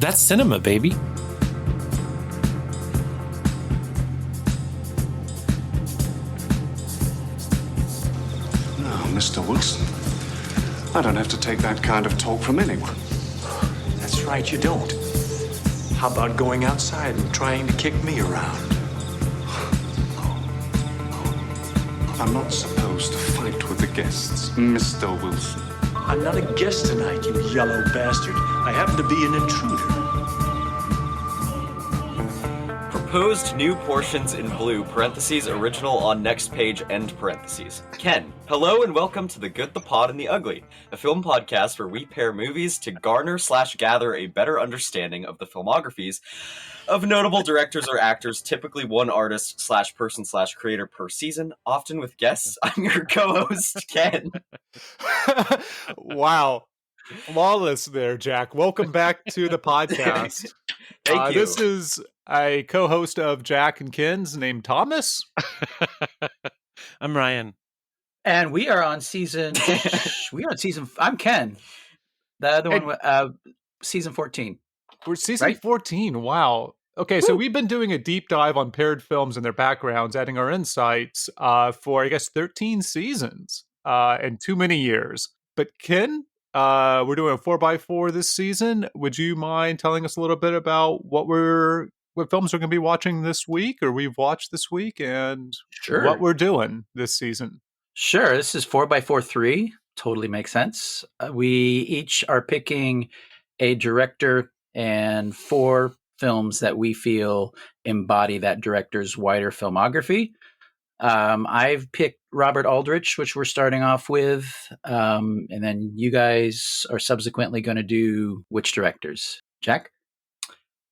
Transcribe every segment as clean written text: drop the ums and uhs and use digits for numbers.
That's cinema, baby. No, Mr. Wilson. I don't have to take that kind of talk from anyone. That's right, you don't. How about going outside and trying to kick me around? I'm not supposed to fight with the guests, Mr. Wilson. I'm not a guest tonight, you yellow bastard. I happen to be an intruder. Proposed new portions in blue, parentheses, original on next page, end parentheses. Ken, hello and welcome to The Good, the Pod, and the Ugly, a film podcast where we pair movies to garner/gather a better understanding of the filmographies of notable directors or actors, typically one artist/person/creator per season, often with guests. I'm your co-host, Ken. Wow. Flawless there, Jack. Welcome back to the podcast. Thank you. This is a co-host of Jack and Ken's named Thomas. I'm Ryan. And we are on season. I'm Ken. The other one, season 14. We're season Right? 14. Wow. Okay, so we've been doing a deep dive on paired films and their backgrounds, adding our insights for, I guess, 13 seasons and too many years. But Ken, we're doing a 4x4 this season. Would you mind telling us a little bit about what films we're going to be watching this week, or we've watched this week, and Sure. what we're doing this season? Sure. This is 4x4-3. Totally makes sense. We each are picking a director and 4 films that we feel embody that director's wider filmography. I've picked Robert Aldrich, which we're starting off with. And then you guys are subsequently going to do which directors? Jack?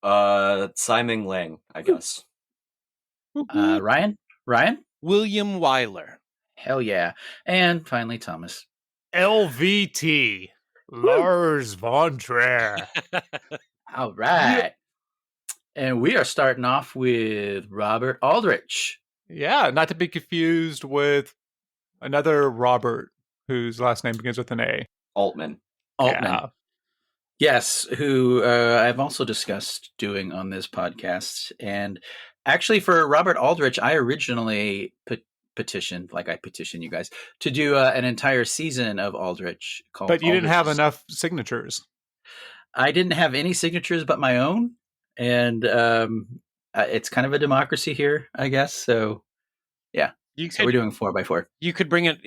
Simon Lang, I guess. Ryan? William Wyler. Hell yeah. And finally, Thomas. LVT. Lars von Trier. All right. And we are starting off with Robert Aldrich. Yeah, not to be confused with another Robert whose last name begins with an A. Altman. Yeah. Yes, who I've also discussed doing on this podcast. And actually for Robert Aldrich, I originally petitioned, like I petition you guys, to do an entire season of Aldrich. Called But you didn't have Aldrich's. enough signatures. I didn't have any signatures but my own. And it's kind of a democracy here, I guess. So, yeah. So we're doing 4x4. You could bring it,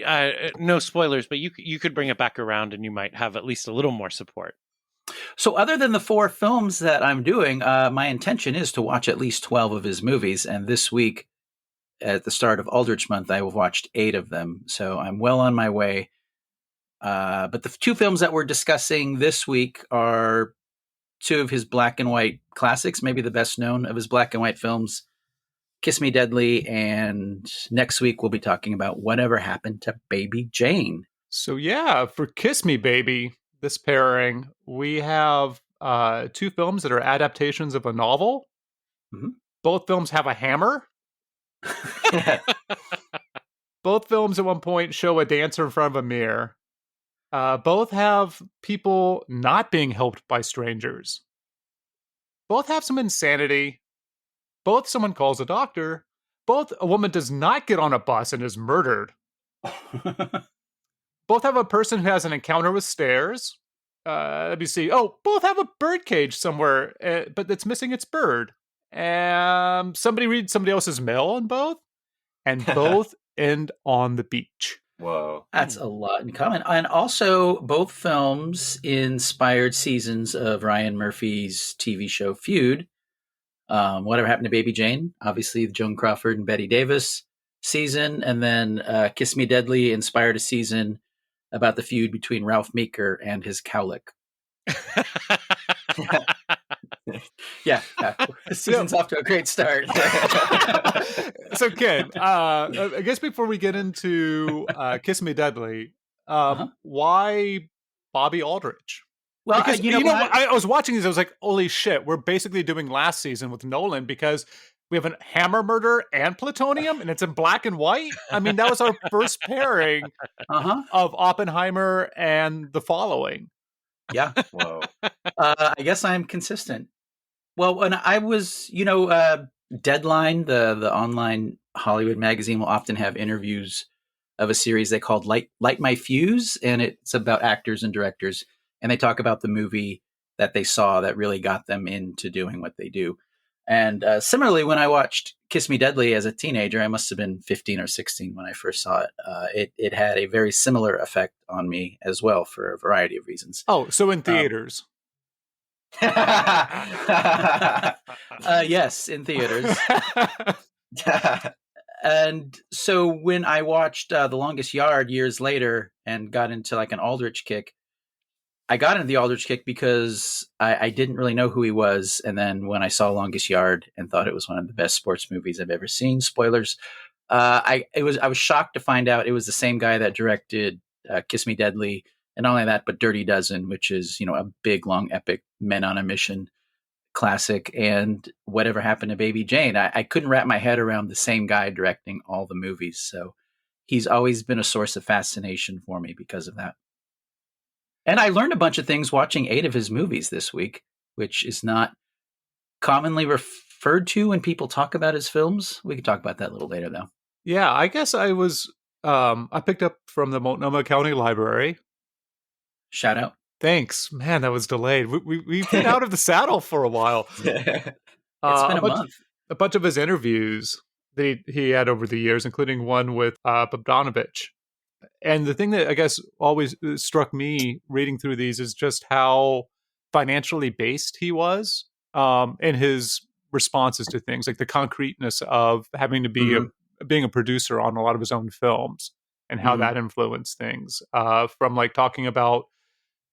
no spoilers, but you could bring it back around and you might have at least a little more support. So other than the 4 films that I'm doing, my intention is to watch at least 12 of his movies. And this week, at the start of Aldrich Month, I watched 8 of them. So I'm well on my way. But the 2 films that we're discussing this week are 2 of his black and white classics, maybe the best known of his black and white films, Kiss Me Deadly, and next week we'll be talking about Whatever Happened to Baby Jane. So yeah, for Kiss Me Baby, this pairing, we have 2 films that are adaptations of a novel. Mm-hmm. Both films have a hammer. Both films at one point show a dancer in front of a mirror. Both have people not being helped by strangers. Both have some insanity. Both someone calls a doctor. Both a woman does not get on a bus and is murdered. Both have a person who has an encounter with stairs. Let me see. Oh, both have a bird cage somewhere, but it's missing its bird. Somebody reads somebody else's mail in both. And both end on the beach. Whoa. That's a lot in common. And also, both films inspired seasons of Ryan Murphy's TV show Feud. Whatever Happened to Baby Jane? Obviously, the Joan Crawford and Bette Davis season. And then Kiss Me Deadly inspired a season about the feud between Ralph Meeker and his cowlick. Yeah. The season's off to a great start. So, Ken, I guess before we get into Kiss Me Deadly, why Bobby Aldrich? Well, Because, I was watching these, I was like, holy shit, we're basically doing last season with Nolan because we have a hammer murder and plutonium, and it's in black and white. I mean, that was our first pairing of Oppenheimer and The Following. Yeah. Whoa. I guess I'm consistent. Well, when I was, Deadline, the online Hollywood magazine, will often have interviews of a series they called Light My Fuse, and it's about actors and directors, and they talk about the movie that they saw that really got them into doing what they do. And similarly, when I watched Kiss Me Deadly as a teenager, I must have been 15 or 16 when I first saw it. It had a very similar effect on me as well for a variety of reasons. Oh, so in theaters. Yes, in theaters. And so when I watched The Longest Yard years later and got into like an Aldrich kick, I got into the Aldrich kick because I didn't really know who he was. And then when I saw Longest Yard and thought it was one of the best sports movies I've ever seen, spoilers, I was shocked to find out it was the same guy that directed Kiss Me Deadly, and not only that, but Dirty Dozen, which is, a big, long, epic men on a mission classic, and Whatever Happened to Baby Jane. I couldn't wrap my head around the same guy directing all the movies. So he's always been a source of fascination for me because of that. And I learned a bunch of things watching 8 of his movies this week, which is not commonly referred to when people talk about his films. We can talk about that a little later, though. Yeah, I guess I picked up from the Multnomah County Library. Shout out. Thanks. Man, that was delayed. We've been out of the saddle for a while. It's been a month. A bunch of his interviews that he had over the years, including one with Bogdanovich. And the thing that I guess always struck me reading through these is just how financially based he was in his responses to things, like the concreteness of having to be being a producer on a lot of his own films and how that influenced things. From like talking about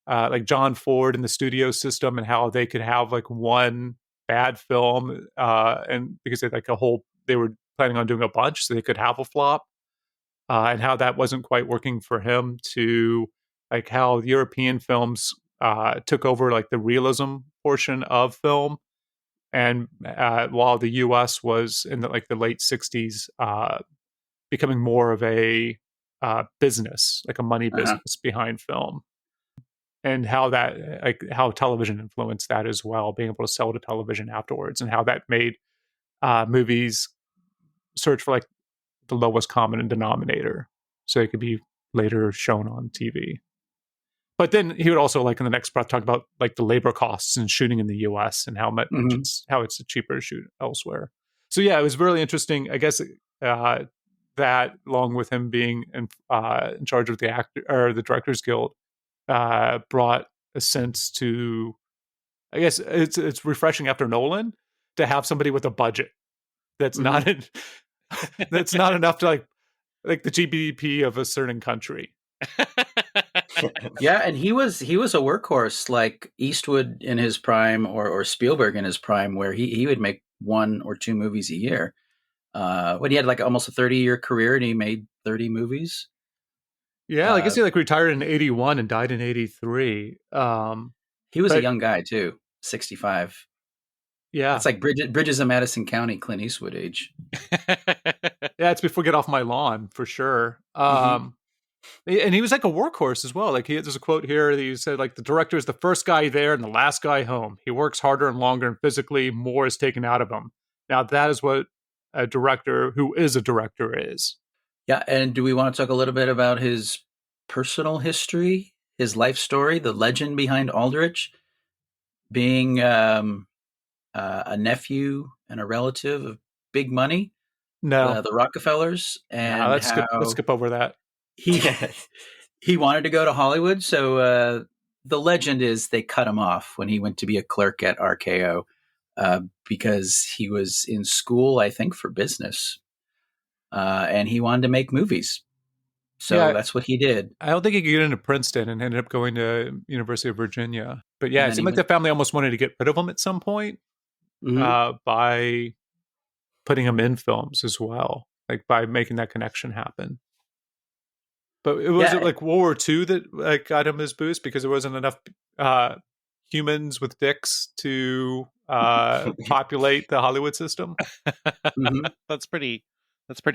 like John Ford and the studio system and how they could have like one bad film and because they were planning on doing a bunch so they could have a flop. And how that wasn't quite working for him, to like how European films took over like the realism portion of film, and while the U.S. was in the late '60s becoming more of a business, like a money business behind film, and how how television influenced that as well, being able to sell to television afterwards, and how that made movies search for like the lowest common denominator so it could be later shown on TV. But then he would also, like in the next breath, talk about like the labor costs and shooting in the US and how much it's cheaper to shoot elsewhere. So yeah, it was really interesting. I guess that, along with him being in charge of the actor or the Directors Guild, brought a sense to, I guess it's refreshing after Nolan to have somebody with a budget that's not that's not enough to like the GDP of a certain country. Yeah, and he was a workhorse like Eastwood in his prime or Spielberg in his prime, where he would make 1 or 2 movies a year. When he had like almost a 30-year career and he made 30 movies. Yeah, I guess he retired in 81 and died in 83. He was a young guy too, 65. Yeah. It's like Bridges of Madison County, Clint Eastwood age. Yeah, it's before Get Off My Lawn, for sure. And he was like a workhorse as well. Like there's a quote here that he said, like, the director is the first guy there and the last guy home. He works harder and longer, and physically more is taken out of him. Now, that is what a director who is a director is. Yeah, and do we want to talk a little bit about his personal history, his life story, the legend behind Aldrich, being a nephew and a relative of big money? No, the Rockefellers, and let's skip over that. He wanted to go to Hollywood, so the legend is they cut him off when he went to be a clerk at RKO because he was in school, I think, for business, and he wanted to make movies. So that's what he did. I don't think he could get into Princeton and ended up going to University of Virginia. But yeah, it seemed like the family almost wanted to get rid of him at some point by putting him in films as well, like by making that connection happen. But it was like World War II that got him his boost because there wasn't enough humans with dicks to populate the Hollywood system. That's pretty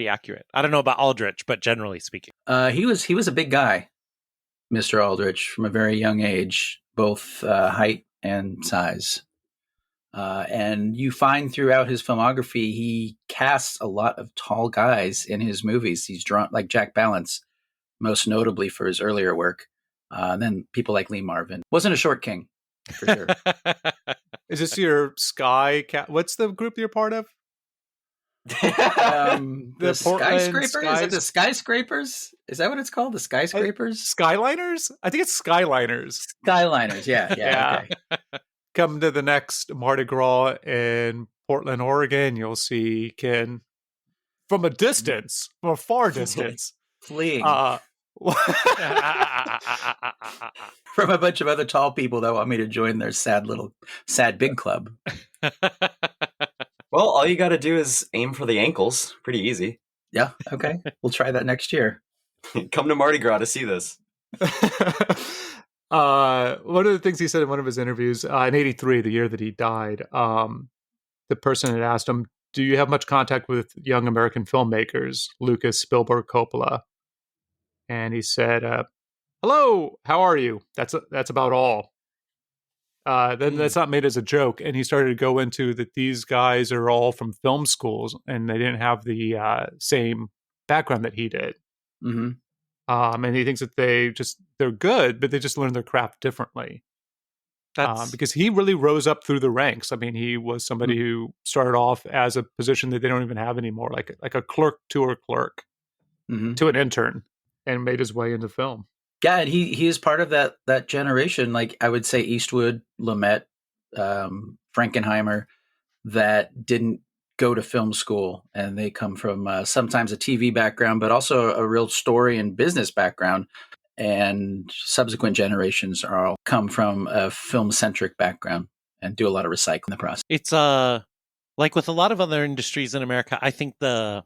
accurate. I don't know about Aldrich, but generally speaking, he was a big guy, Mr. Aldrich, from a very young age. both height and size. And you find throughout his filmography, he casts a lot of tall guys in his movies. He's drawn like Jack Palance, most notably for his earlier work. And then people like Lee Marvin. Wasn't a short king, for sure. Is this your Sky Cat? What's the group you're part of? The Portland skyscraper? Is it the skyscrapers? Is that what it's called? The skyscrapers? Skyliners? I think it's Skyliners. Skyliners, yeah. Okay. Come to the next Mardi Gras in Portland, Oregon. You'll see Ken from a distance, from a far distance, fleeing from a bunch of other tall people that want me to join their sad big club. Well, all you got to do is aim for the ankles. Pretty easy. Yeah, okay. We'll try that next year. Come to Mardi Gras to see this. One of the things he said in one of his interviews in '83, the year that he died, the person had asked him, "Do you have much contact with young American filmmakers, Lucas, Spielberg, Coppola?" And he said, "Hello, how are you?" That's about all. Then that's not made as a joke. And he started to go into that these guys are all from film schools and they didn't have the same background that he did. Mm-hmm. And he thinks that they're good, but they just learn their craft differently. Because he really rose up through the ranks. I mean, he was somebody who started off as a position that they don't even have anymore, like a clerk to a clerk to an intern, and made his way into film. Yeah, and he is part of that generation. Like I would say, Eastwood, Lumet, Frankenheimer, that didn't go to film school, and they come from sometimes a TV background, but also a real story and business background. And subsequent generations are all come from a film-centric background and do a lot of recycling in the process. It's like with a lot of other industries in America, I think the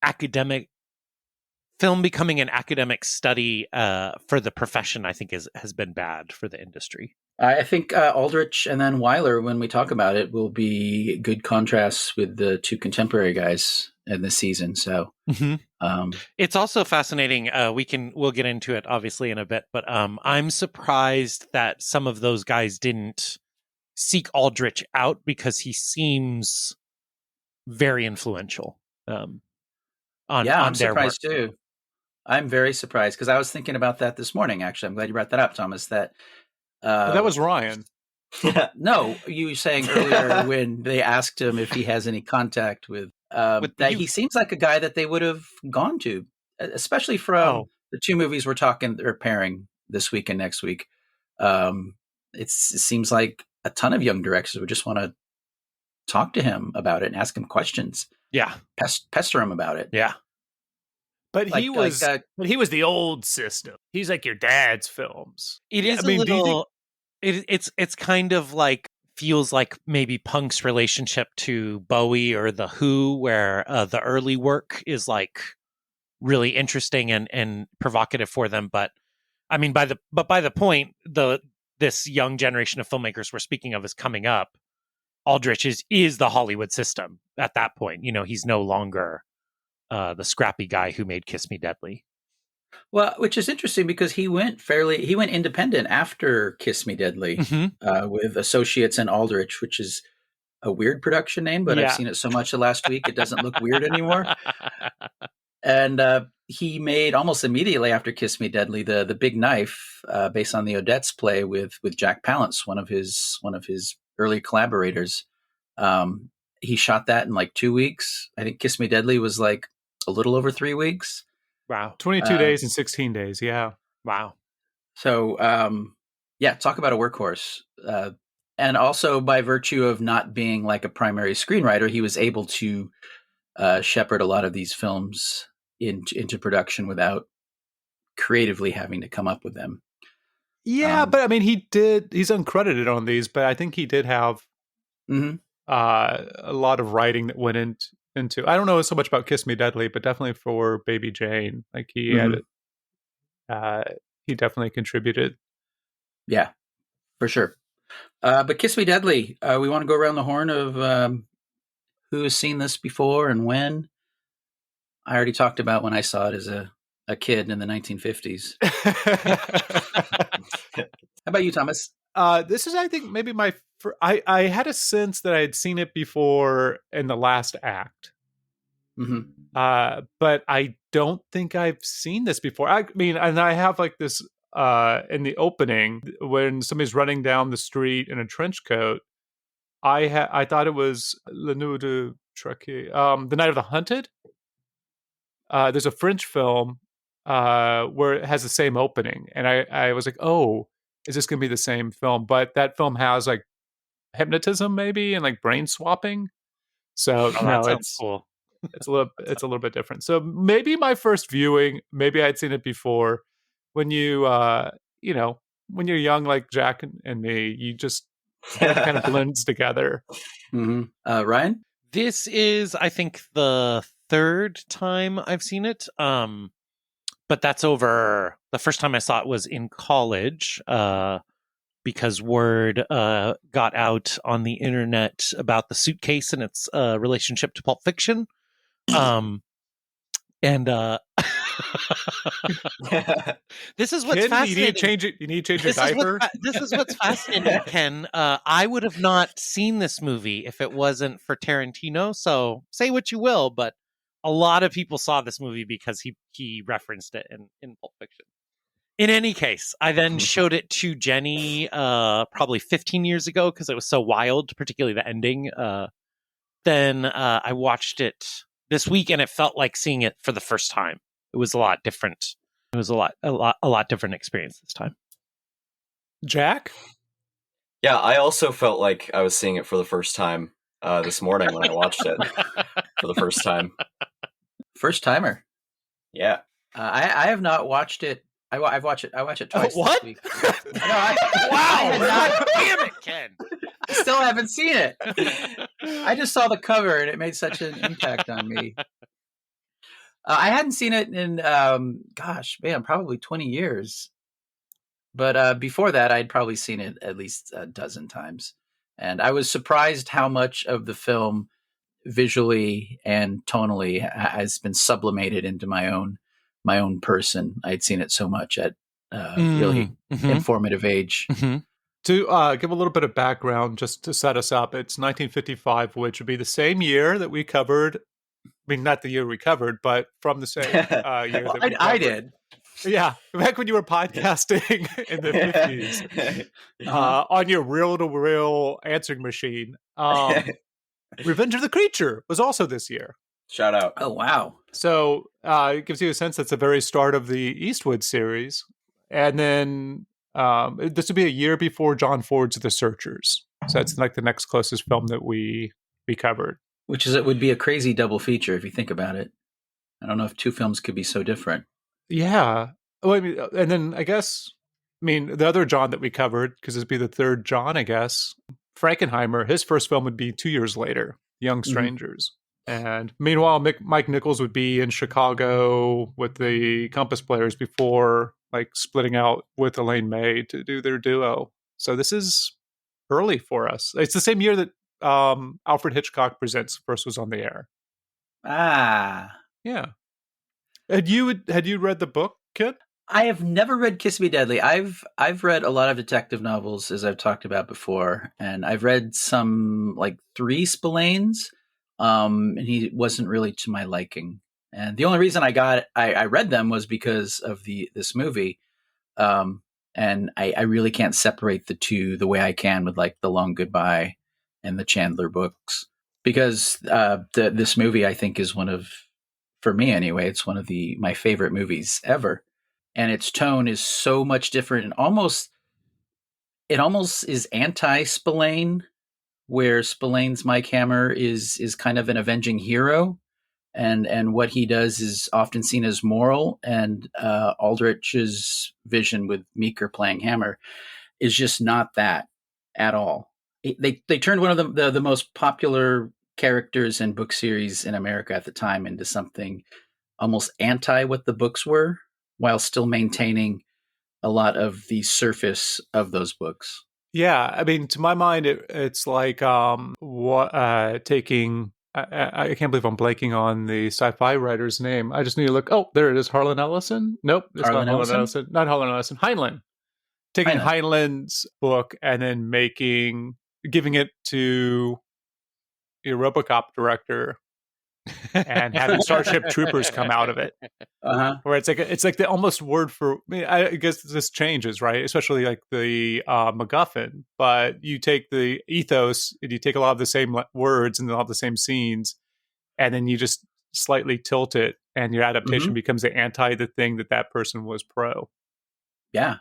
academic film becoming an academic study for the profession, I think has been bad for the industry. I think Aldrich and then Weiler, when we talk about it, will be good contrasts with the two contemporary guys in this season. So it's also fascinating. We'll get into it obviously in a bit, but I'm surprised that some of those guys didn't seek Aldrich out because he seems very influential. I'm surprised too. I'm very surprised because I was thinking about that this morning. Actually, I'm glad you brought that up, Thomas. That was Ryan. No, you were saying earlier when they asked him if he has any contact with that he seems like a guy that they would have gone to, especially from the two movies we're talking or pairing this week and next week. It seems like a ton of young directors would just want to talk to him about it and ask him questions. Yeah, pester him about it. Yeah. But he was the old system. He's like your dad's films. It is little. It's kind of like feels like maybe Punk's relationship to Bowie or the Who, where the early work is like really interesting and provocative for them. But I mean, by the point this young generation of filmmakers we're speaking of is coming up, Aldrich is the Hollywood system at that point. You know, he's no longer the scrappy guy who made Kiss Me Deadly. Well, which is interesting because he went independent after Kiss Me Deadly with Associates and Aldrich, which is a weird production name, but I've seen it so much the last week it doesn't look weird anymore. And he made almost immediately after Kiss Me Deadly the Big Knife, based on the Odets play with Jack Palance, one of his early collaborators. He shot that in like 2 weeks. I think Kiss Me Deadly was like a little over 3 weeks. Wow. 22 days and 16 days. Yeah. Wow. So, talk about a workhorse. And also by virtue of not being like a primary screenwriter, he was able to shepherd a lot of these films into production without creatively having to come up with them. Yeah, but I mean, he's uncredited on these, but I think he did have a lot of writing that went into. I don't know so much about Kiss Me Deadly, but definitely for Baby Jane, like he he definitely contributed. Yeah, for sure. But Kiss Me Deadly, we want to go around the horn of who has seen this before and when. I already talked about when I saw it as a kid in the 1950s. How about you, Thomas? This is, I think, maybe I had a sense that I had seen it before in the last act. Mm-hmm. But I don't think I've seen this before. I mean, and I have like this in the opening when somebody's running down the street in a trench coat. I thought it was La Nuit de Traquet, The Night of the Hunted. There's a French film where it has the same opening, and I was like, oh, is this going to be the same film? But that film has like hypnotism maybe and like brain swapping. So Oh, no, that sounds cool. it's a little bit different. So maybe my first viewing, maybe I'd seen it before. When you when you're young like Jack and me, you just it kind of blends together. Mm-hmm. Ryan? This is, I think, the third time I've seen it. But that's over. The first time I saw it was in college, because word got out on the internet about The Suitcase and its relationship to Pulp Fiction. And this is what's Ken, fascinating. You need to change your diaper. This is what's fascinating, Ken. I would have not seen this movie if it wasn't for Tarantino. So say what you will, but a lot of people saw this movie because he referenced it in Pulp Fiction. In any case, I then showed it to Jenny probably 15 years ago because it was so wild, particularly the ending. Then I watched it this week, and it felt like seeing it for the first time. It was a lot different. It was a lot different experience this time. Jack? Yeah, I also felt like I was seeing it for the first time this morning when I watched it for the first time. First timer. Yeah. I have not watched it. I've watched it. I watched it twice. What? This week. Wow! Damn it, Ken! I still haven't seen it. I just saw the cover and it made such an impact on me. I hadn't seen it in, probably 20 years. But before that, I'd probably seen it at least a dozen times. And I was surprised how much of the film visually and tonally has been sublimated into my own person. I'd seen it so much at really informative age. Mm-hmm. To give a little bit of background, just to set us up, it's 1955, which would be the same year that we covered. I mean, not the year we covered, but from the same year that we I did. Yeah, back when you were podcasting in the 50s on your reel-to-reel answering machine. Revenge of the Creature was also this year. Shout out. Oh, wow. So it gives you a sense that's the very start of the Eastwood series. And then this would be a year before John Ford's The Searchers. So it's like the next closest film that we covered. It would be a crazy double feature if you think about it. I don't know if two films could be so different. Yeah. Well, I mean, and then the other John that we covered, because it'd be the third John, I guess, Frankenheimer, his first film would be 2 years later, Young Strangers. And meanwhile, Mike Nichols would be in Chicago with the Compass Players before like splitting out with Elaine May to do their duo. So this is early for us. It's the same year that Alfred Hitchcock Presents first was on the air. Ah. Yeah. Had you read the book, Kit? I have never read Kiss Me Deadly. I've read a lot of detective novels, as I've talked about before, and I've read some like 3 Spillane's, and he wasn't really to my liking. And the only reason I read them was because of this movie, and I really can't separate the two the way I can with like The Long Goodbye and the Chandler books, because this movie I think is for me anyway, it's one of my favorite movies ever. And its tone is so much different, and it almost is anti-Spillane, where Spillane's Mike Hammer is kind of an avenging hero, and what he does is often seen as moral, and Aldrich's vision with Meeker playing Hammer is just not that at all. They turned one of the most popular characters in book series in America at the time into something almost anti what the books were, while still maintaining a lot of the surface of those books. Yeah, I mean, to my mind, it's like taking. I can't believe I'm blanking on the sci-fi writer's name. I just need to look. Oh, there it is, Harlan Ellison. Nope, it's not Harlan Ellison. Not Harlan Ellison. Heinlein. taking know. Heinlein's book and then giving it to a RoboCop director and having Starship Troopers come out of it. Where it's like the almost word for. I mean, I guess this changes, right? Especially like the MacGuffin. But you take the ethos and you take a lot of the same words and a lot of the same scenes, and then you just slightly tilt it, and your adaptation becomes the anti the thing that person was pro. Yeah.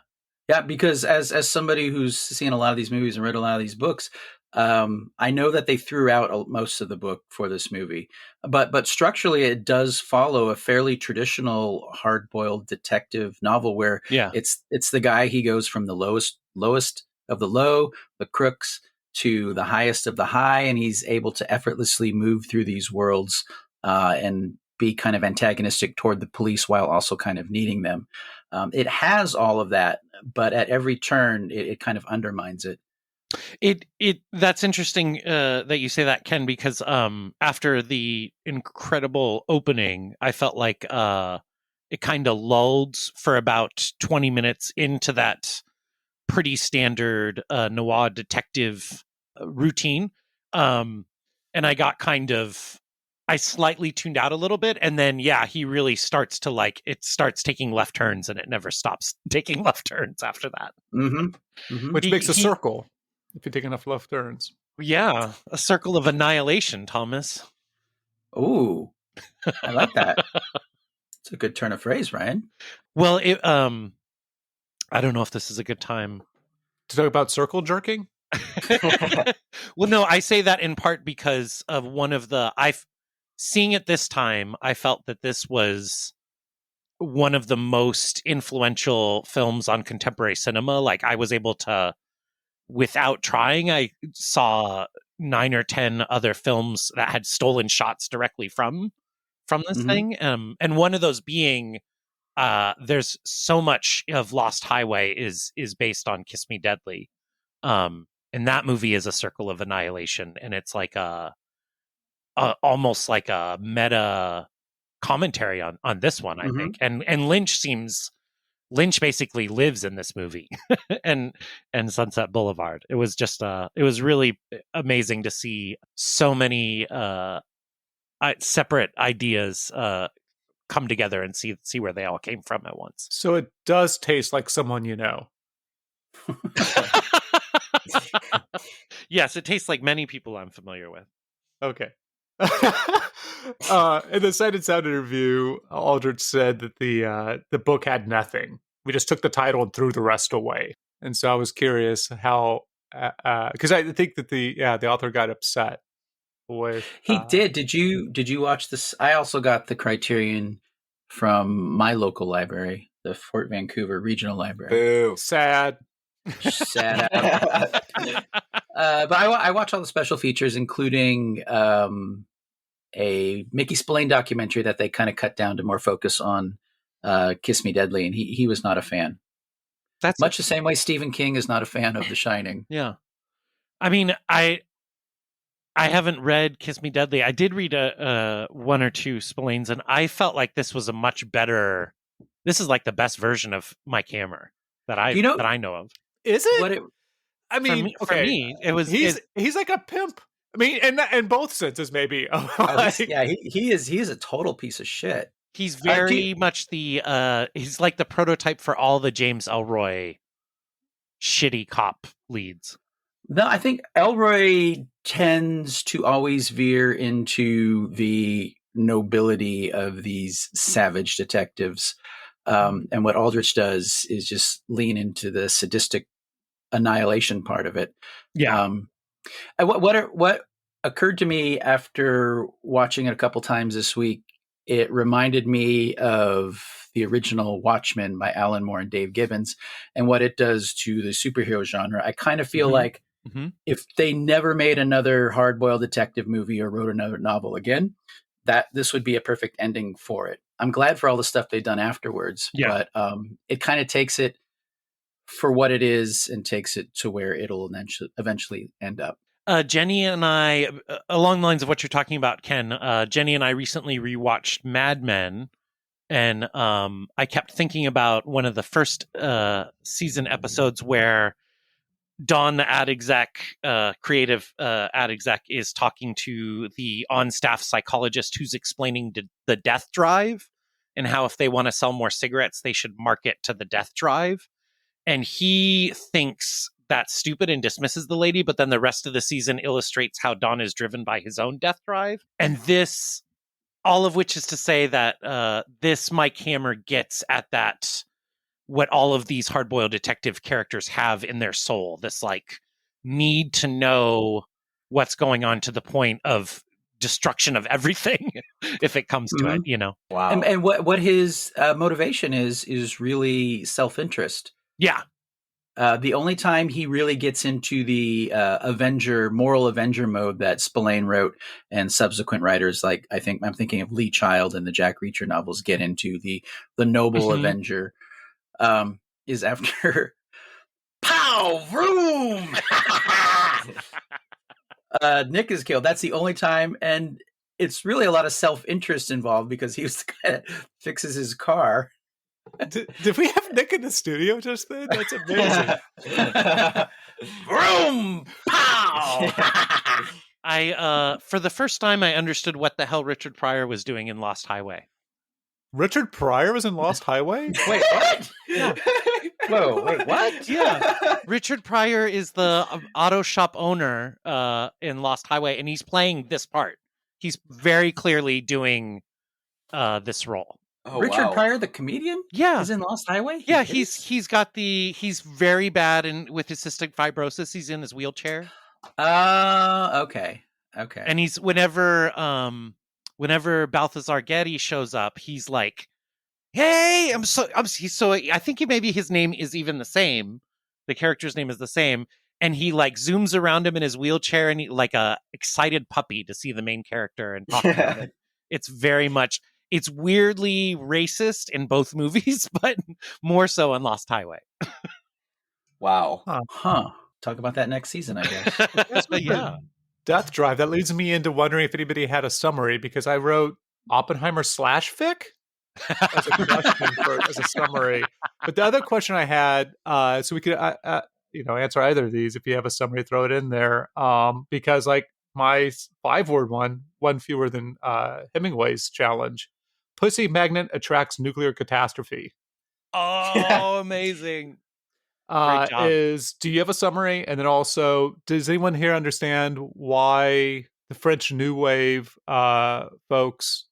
Yeah, because as somebody who's seen a lot of these movies and read a lot of these books, I know that they threw out most of the book for this movie, but structurally it does follow a fairly traditional hard-boiled detective novel where it's the guy, he goes from the lowest of the low, the crooks, to the highest of the high, and he's able to effortlessly move through these worlds and be kind of antagonistic toward the police while also kind of needing them. It has all of that, but at every turn, it kind of undermines it. That's interesting that you say that, Ken, because after the incredible opening, I felt like it kind of lulled for about 20 minutes into that pretty standard noir detective routine, and I got I slightly tuned out a little bit, and then he really starts to it starts taking left turns, and it never stops taking left turns after that. Which makes a circle if you take enough left turns. Yeah, a circle of annihilation, Thomas. Ooh, I like that. It's a good turn of phrase, Ryan. Well, I don't know if this is a good time to talk about circle jerking. Well, no, I say that in part because of one of seeing it this time, I felt that this was one of the most influential films on contemporary cinema. Like, I was able to, without trying, I saw 9 or 10 other films that had stolen shots directly from this thing. And one of those being, there's so much of Lost Highway is based on Kiss Me Deadly. And that movie is a circle of annihilation. And it's like almost like a meta commentary on this one, I think. And Lynch basically lives in this movie and Sunset Boulevard. It was just it was really amazing to see so many separate ideas come together and see where they all came from at once. So it does taste like someone you know. Yes, it tastes like many people I'm familiar with. Okay. In the Sight and Sound interview, Aldrich said that the book had nothing. We just took the title and threw the rest away. And so I was curious how, because I think that the author got upset with. He did. Did you watch this? I also got the Criterion from my local library, the Fort Vancouver Regional Library. Boo. Sad. Sad. But I watch all the special features, including a Mickey Spillane documentary that they kind of cut down to more focus on Kiss Me Deadly, and he was not a fan. That's much the same way Stephen King is not a fan of The Shining. Yeah. I mean, I haven't read Kiss Me Deadly. I did read one or two Spillanes, and I felt like this was a much better. This is like the best version of Mike Hammer that I know of. Is it? I mean, for me, it was. He's like a pimp. I mean, in both senses, maybe. He is a total piece of shit. He's very much he's like the prototype for all the James Ellroy shitty cop leads. No, I think Ellroy tends to always veer into the nobility of these savage detectives. And what Aldrich does is just lean into the sadistic annihilation part of it. Yeah. What occurred to me after watching it a couple times this week, it reminded me of the original Watchmen by Alan Moore and Dave Gibbons and what it does to the superhero genre. I kind of feel like if they never made another hard-boiled detective movie or wrote another novel again, that this would be a perfect ending for it. I'm glad for all the stuff they've done afterwards, but it kind of takes it for what it is and takes it to where it'll eventually end up. Jenny and I, along the lines of what you're talking about, Ken, Jenny and I recently rewatched Mad Men, And I kept thinking about one of the first season episodes where Don, the ad exec, creative ad exec, is talking to the on-staff psychologist who's explaining the death drive and how if they want to sell more cigarettes, they should market to the death drive. And he thinks that's stupid and dismisses the lady, but then the rest of the season illustrates how Don is driven by his own death drive. And this, all of which is to say that this Mike Hammer gets at that, what all of these hard-boiled detective characters have in their soul, this like need to know what's going on to the point of destruction of everything if it comes to it, you know. Wow. And what his motivation is really self-interest. Yeah. The only time he really gets into the moral Avenger mode that Spillane wrote and subsequent writers, like I'm thinking of Lee Child and the Jack Reacher novels, get into the noble Avenger, is after pow vroom Nick is killed. That's the only time, and it's really a lot of self-interest involved because he was the guy that fixes his car. Did we have Nick in the studio just then? That's amazing. Vroom! Pow! I for the first time I understood what the hell Richard Pryor was doing in Lost Highway. Richard Pryor was in Lost Highway? Wait, what? Yeah. Whoa, wait, what? Yeah. Richard Pryor is the auto shop owner in Lost Highway, and he's playing this part. He's very clearly doing this role. Oh, Richard wow. Pryor, the comedian? Yeah. Is in Lost Highway? Yeah, He is? he's very bad with his cystic fibrosis. He's in his wheelchair. Okay. And he's whenever Balthazar Getty shows up, he's like, "Hey, I think maybe his name is even the same. The character's name is the same." And he like zooms around him in his wheelchair and he, like a excited puppy to see the main character and talk about it. It's weirdly racist in both movies, but more so in Lost Highway. Wow. Huh. Talk about that next season, I guess. Yeah. Death Drive. That leads me into wondering if anybody had a summary, because I wrote Oppenheimer / fic as a question as a summary. But the other question I had, so we could answer either of these. If you have a summary, throw it in there. Because like my 5-word one fewer than Hemingway's challenge. Pussy magnet attracts nuclear catastrophe. Oh, amazing. Great job. Do you have a summary? And then also, does anyone here understand why the French New Wave folks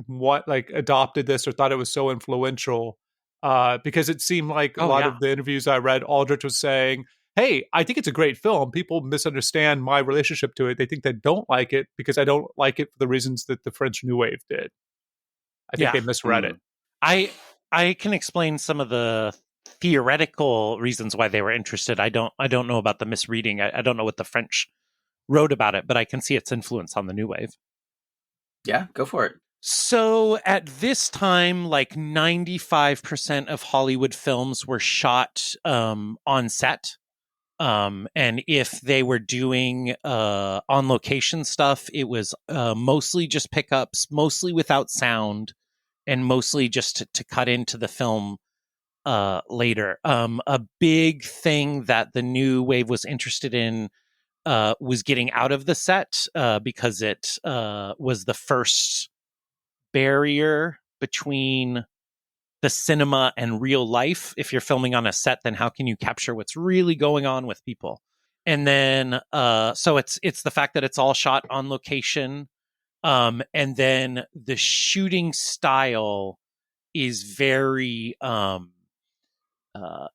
adopted this or thought it was so influential? Because it seemed like a lot of the interviews I read, Aldrich was saying, "Hey, I think it's a great film. People misunderstand my relationship to it. They think they don't like it because I don't like it for the reasons that the French New Wave did." I think they misread it. I can explain some of the theoretical reasons why they were interested. I don't know about the misreading. I don't know what the French wrote about it, but I can see its influence on the New Wave. Yeah, go for it. So at this time, like 95% of Hollywood films were shot on set. And if they were doing on location stuff, it was mostly just pickups, mostly without sound, and mostly just to cut into the film later. A big thing that the New Wave was interested in was getting out of the set because it was the first barrier between the cinema and real life. If you're filming on a set, then how can you capture what's really going on with people? And then so it's the fact that it's all shot on location, and then the shooting style is very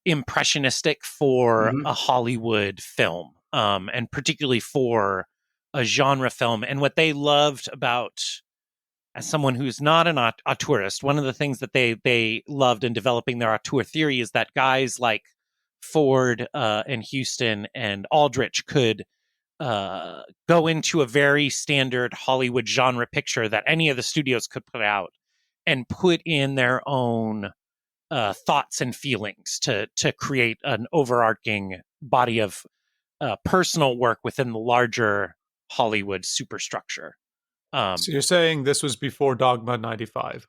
impressionistic for a Hollywood film, and particularly for a genre film. And what they loved about, as someone who's not an auteurist, one of the things that they loved in developing their auteur theory is that guys like Ford and Huston and Aldrich could go into a very standard Hollywood genre picture that any of the studios could put out and put in their own thoughts and feelings to create an overarching body of personal work within the larger Hollywood superstructure. So you're saying this was before Dogma 95?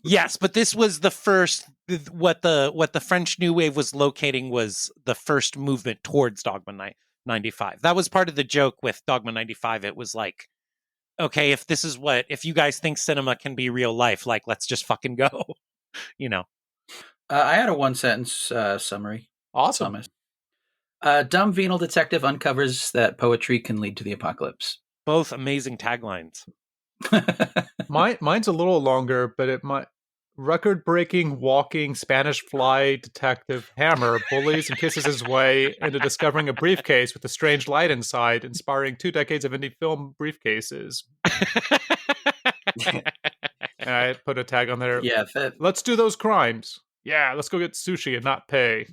Yes, but this was the first. What the French New Wave was locating was the first movement towards Dogma 95. That was part of the joke with Dogma 95. It was like, okay, if you guys think cinema can be real life, like, let's just fucking go. I had a one sentence summary. Awesome. Dumb venal detective uncovers that poetry can lead to the apocalypse. Both amazing taglines. Mine's a little longer, but it might. Record-breaking, walking Spanish fly detective Hammer bullies and kisses his way into discovering a briefcase with a strange light inside, inspiring 2 decades of indie film briefcases. And I put a tag on there. Yeah, Let's do those crimes. Yeah, let's go get sushi and not pay.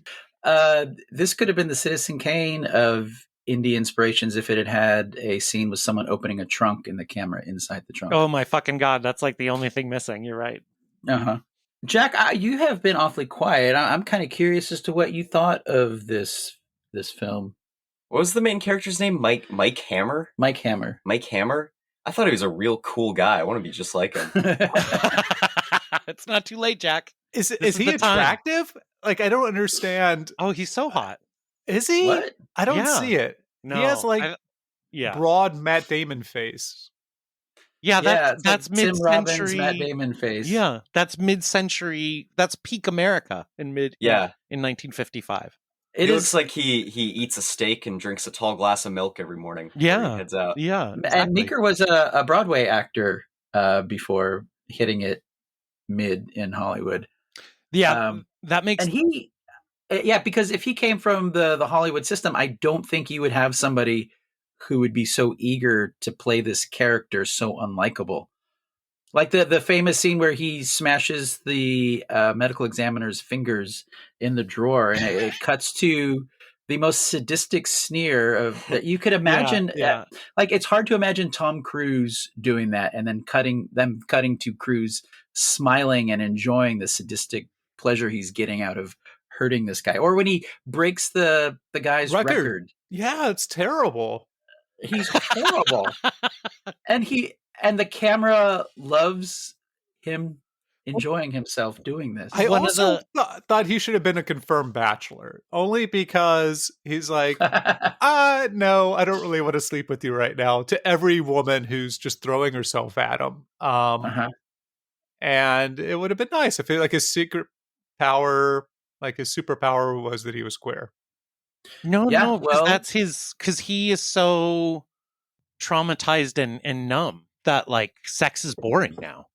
This could have been the Citizen Kane of indie inspirations if it had had a scene with someone opening a trunk and the camera inside the trunk. Oh my fucking god, that's like the only thing missing. You're right. Uh-huh. Jack, you have been awfully quiet. I'm kind of curious as to what you thought of this film. What was the main character's name? Mike Hammer? Mike Hammer. Mike Hammer? I thought he was a real cool guy. I want to be just like him. It's not too late, Jack. Is he attractive? Like, I don't understand. Oh, he's so hot. Is he? What? I don't Yeah. see it. No, he has broad Matt Damon face. Yeah, it's that's like Tim Robbins, mid-century. Matt Damon face. Yeah, that's mid-century. That's peak America in 1955. It looks like he eats a steak and drinks a tall glass of milk every morning. Yeah, before he heads out. Yeah, exactly. And Meeker was a Broadway actor before hitting it mid in Hollywood. Yeah, that makes. And because if he came from the Hollywood system, I don't think you would have somebody who would be so eager to play this character so unlikable. Like the famous scene where he smashes the medical examiner's fingers in the drawer, and it cuts to the most sadistic sneer that you could imagine. Yeah. Like, it's hard to imagine Tom Cruise doing that and then cutting to Cruise smiling and enjoying the sadistic pleasure he's getting out of hurting this guy. Or when he breaks the guy's record. Yeah, it's terrible. He's horrible. and the camera loves him enjoying himself doing this. I also thought he should have been a confirmed bachelor, only because he's like, no, I don't really want to sleep with you right now, to every woman who's just throwing herself at him. And it would have been nice if his secret power, like his superpower, was that he was queer. No, because he is so traumatized and numb that like sex is boring now.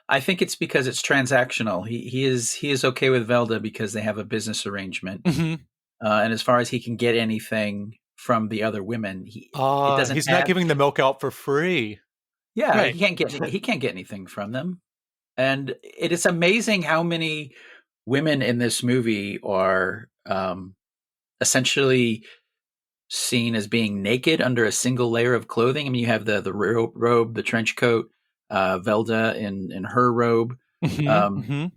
I think it's because it's transactional. He is okay with Velda because they have a business arrangement, and as far as he can get anything from the other women, he's not giving the milk out for free. Yeah, right. He can't get anything from them, and it is amazing how many women in this movie are essentially seen as being naked under a single layer of clothing. I mean, you have the robe, the trench coat, Velda in her robe, and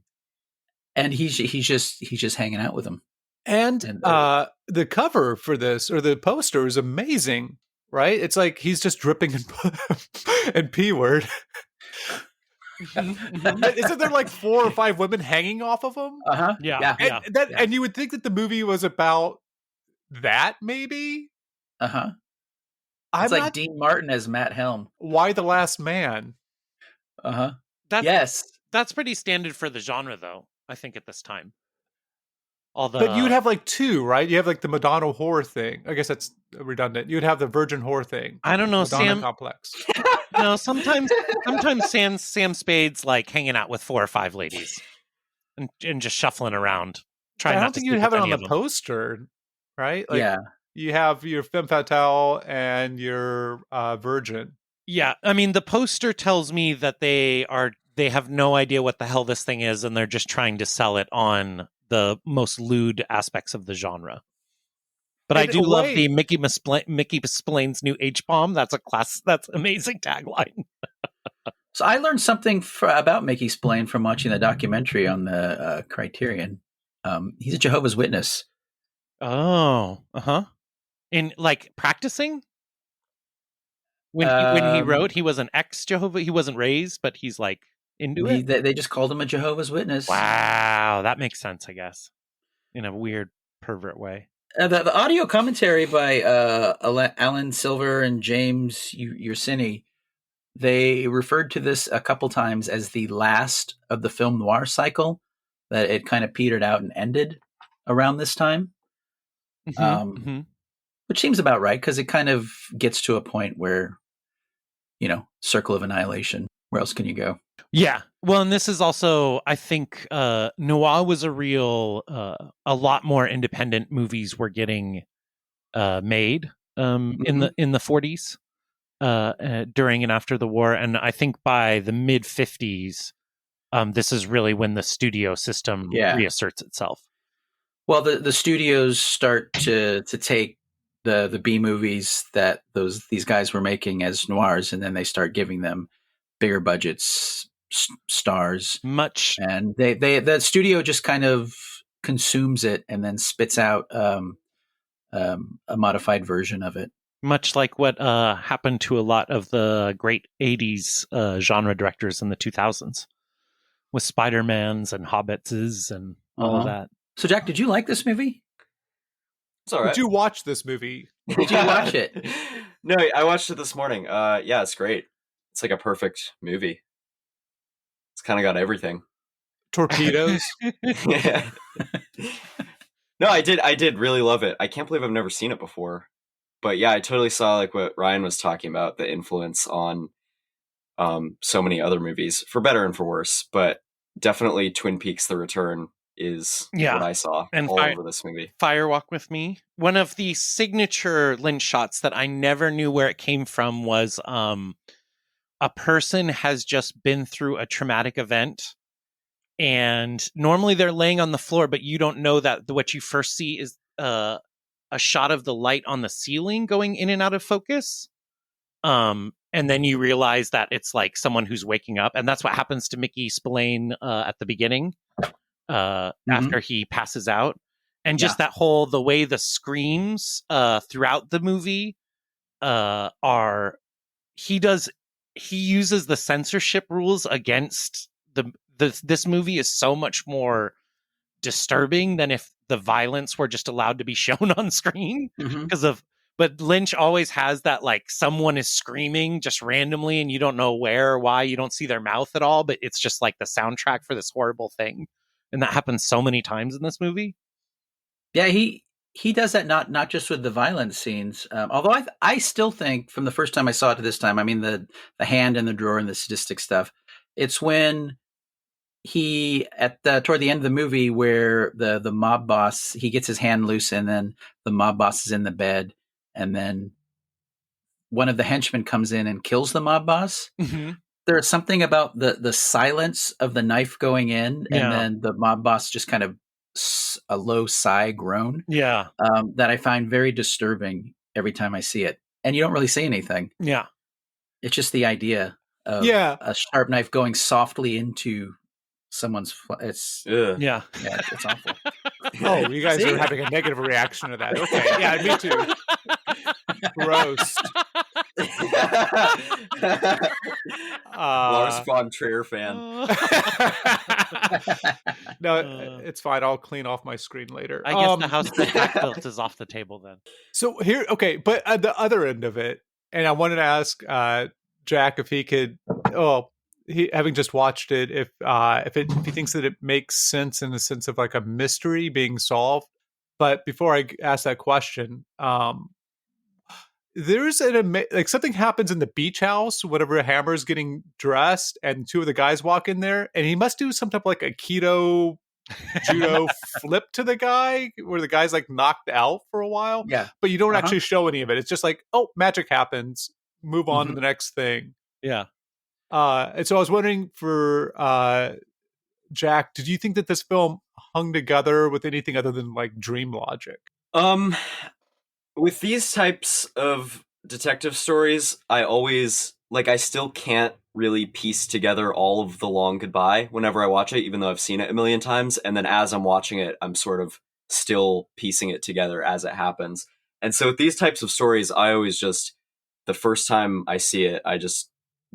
he's just hanging out with them. And the cover for this, or the poster, is amazing, right? It's like he's just dripping in P word. Isn't there like 4 or 5 women hanging off of him? Yeah. And you would think that the movie was about that, maybe. It's like Dean Martin as Matt Helm. Why the Last Man? That's pretty standard for the genre, though. I think at this time. But you would have like 2, right? You have like the Madonna whore thing. I guess that's redundant. You would have the virgin whore thing. I don't know, Madonna Sam. Complex. No, sometimes Sam Spade's like hanging out with 4 or 5 ladies and just shuffling around. I don't think you'd have it on the poster, right? Like, you have your femme fatale and your virgin. Yeah, I mean, the poster tells me that they have no idea what the hell this thing is, and they're just trying to sell it on the most lewd aspects of the genre. But I do love the Mickey Splain's new H-bomb. That's amazing tagline. So I learned something about Mickey Splain from watching the documentary on the Criterion. He's a Jehovah's Witness. Oh, in like practicing. When he wrote, he was an ex-Jehovah. He wasn't raised, but he's like into it. They just called him a Jehovah's Witness. Wow, that makes sense, I guess, in a weird pervert way. The audio commentary by Alan Silver and James Ursini, they referred to this a couple times as the last of the film noir cycle, that it kind of petered out and ended around this time. Which seems about right, because it kind of gets to a point where, circle of annihilation. Where else can you go? Yeah. Well, and this is also, I think, noir was a lot more independent movies were getting made in the 40s during and after the war, and I think by the mid 50s, this is really when the studio system reasserts itself. Well, the studios start to take the B movies that these guys were making as noirs, and then they start giving them bigger budgets, stars, and the studio just kind of consumes it and then spits out a modified version of it. Much like what happened to a lot of the great 80s genre directors in the 2000s with Spider-Mans and Hobbitses and all of that. So, Jack, did you like this movie? It's all right. Did you watch this movie? Did you watch it? No, I watched it this morning. Yeah, it's great. It's like a perfect movie. It's kind of got everything. Torpedoes. Yeah. No, I did really love it. I can't believe I've never seen it before. But yeah, I totally saw like what Ryan was talking about, the influence on so many other movies, for better and for worse. But definitely Twin Peaks: The Return is what I saw and all over this movie. Fire Walk with Me. One of the signature Lynch shots that I never knew where it came from was a person has just been through a traumatic event, and normally they're laying on the floor, but you don't know that what you first see is a shot of the light on the ceiling going in and out of focus. And then you realize that it's like someone who's waking up, and that's what happens to Mickey Spillane at the beginning. After he passes out, and just the way the screams throughout the movie he uses the censorship rules against this movie is so much more disturbing than if the violence were just allowed to be shown on screen but Lynch always has that, like, someone is screaming just randomly and you don't know where or why, you don't see their mouth at all, but it's just like the soundtrack for this horrible thing. And that happens so many times in this movie. Yeah, he does that not just with the violence scenes. Although I still think from the first time I saw it to this time, I mean the hand in the drawer and the sadistic stuff. It's when he toward the end of the movie where the mob boss, he gets his hand loose and then the mob boss is in the bed, and then one of the henchmen comes in and kills the mob boss. There's something about the silence of the knife going in, and then the mob boss just kind of a low sigh groan. Yeah. That I find very disturbing every time I see it. And you don't really see anything. Yeah. It's just the idea of a sharp knife going softly into someone's it's it's awful. Oh, you guys are having a negative reaction to that. Okay. Yeah, me too. Gross. Lars von Trier fan. No, it's fine. I'll clean off my screen later. I guess the house that Jack built is off the table then. So here, okay, but at the other end of it, and I wanted to ask Jack if he could, having just watched it, if he thinks that it makes sense in the sense of like a mystery being solved. But before I ask that question, there's like something happens in the beach house whenever Hammer's getting dressed and two of the guys walk in there, and he must do some type of like a keto judo flip to the guy where the guy's like knocked out for a while. Yeah. But you don't actually show any of it. It's just like, oh, magic happens. Move on to the next thing. Yeah. And so I was wondering for Jack, did you think that this film hung together with anything other than like dream logic? With these types of detective stories, I still can't really piece together all of the long goodbye whenever I watch it, even though I've seen it a million times. And then as I'm watching it, I'm sort of still piecing it together as it happens. And so with these types of stories, I always just, the first time I see it, I just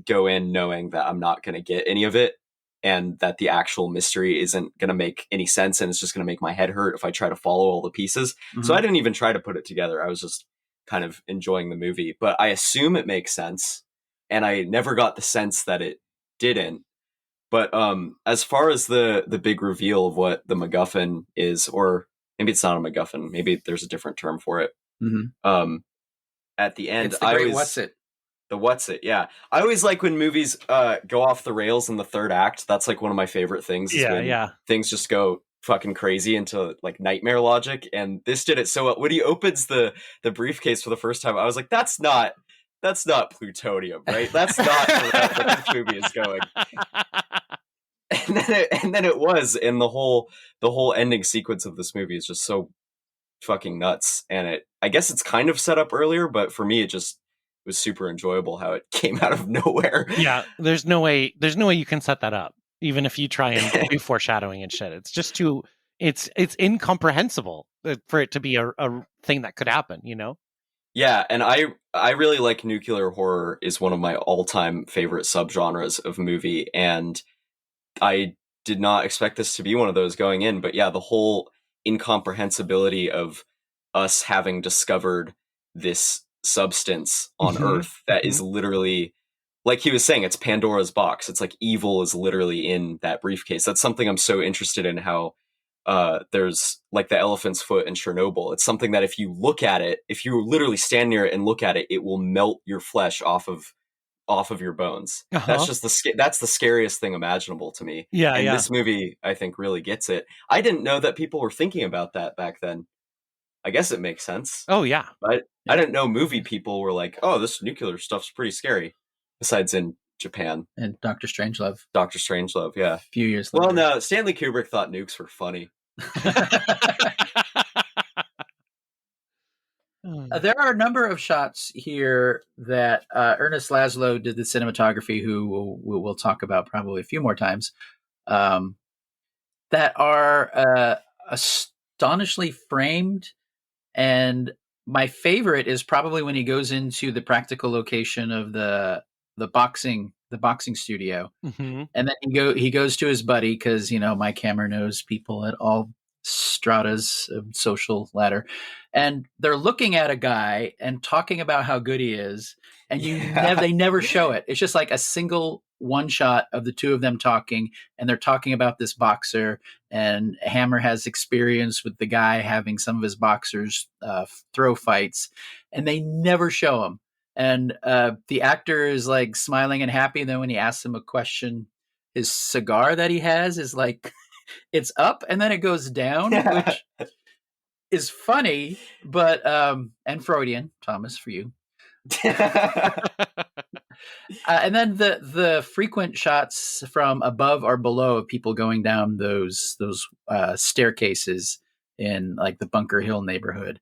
go in knowing that I'm not going to get any of it. and that the actual mystery isn't going to make any sense, and it's just going to make my head hurt if I try to follow all the pieces. So I didn't even try to put it together. I was just kind of enjoying the movie, but I assume it makes sense, and I never got the sense that it didn't. But as far as the big reveal of what the MacGuffin is, or maybe it's not a MacGuffin, maybe there's a different term for it. At the end, It's the great what's it? The what's it? Yeah, I always like when movies go off the rails in the third act. That's like one of my favorite things. Is when things just go fucking crazy into like nightmare logic. And this did it so well. When he opens the briefcase for the first time, I was like, that's not plutonium, right? That's not where this movie is going. And then it was, and the whole ending sequence of this movie is just so fucking nuts. And I guess it's kind of set up earlier, but for me, it was super enjoyable how it came out of nowhere. Yeah, there's no way you can set that up, even if you try and do foreshadowing and shit. It's just too, it's incomprehensible for it to be a thing that could happen, you know? Yeah, and I really like nuclear horror. Is one of my all-time favorite subgenres of movie, and I did not expect this to be one of those going in, but yeah, the whole incomprehensibility of us having discovered this substance on Earth that is literally, like he was saying, it's Pandora's box. It's like evil is literally in that briefcase. That's something I'm so interested in, how there's like the elephant's foot in Chernobyl. It's something that if you look at it, if you literally stand near it and look at it, it will melt your flesh off of your bones. That's just that's the scariest thing imaginable to me. And this movie, I think, really gets it. I didn't know that people were thinking about that back then. I guess it makes sense. Oh yeah. But I didn't know movie people were like, oh, this nuclear stuff's pretty scary. Besides in Japan. And Dr. Strangelove. Dr. Strangelove, yeah. A few years later. Well, no, Stanley Kubrick thought nukes were funny. There are a number of shots here that Ernest Laszlo did the cinematography, who we'll talk about probably a few more times, that are astonishingly framed. And my favorite is probably when he goes into the practical location of the boxing studio, and then he goes to his buddy, because Mike Hammer knows people at all stratas of social ladder, and they're looking at a guy and talking about how good he is, and they never show it. It's just like a single one shot of the two of them talking, and they're talking about this boxer, and Hammer has experience with the guy having some of his boxers throw fights, and they never show him. And the actor is like smiling and happy, and then when he asks him a question, his cigar that he has is like it's up and then it goes down, which is funny, but and Freudian, Thomas, for you. And then the frequent shots from above or below of people going down those staircases in like the Bunker Hill neighborhood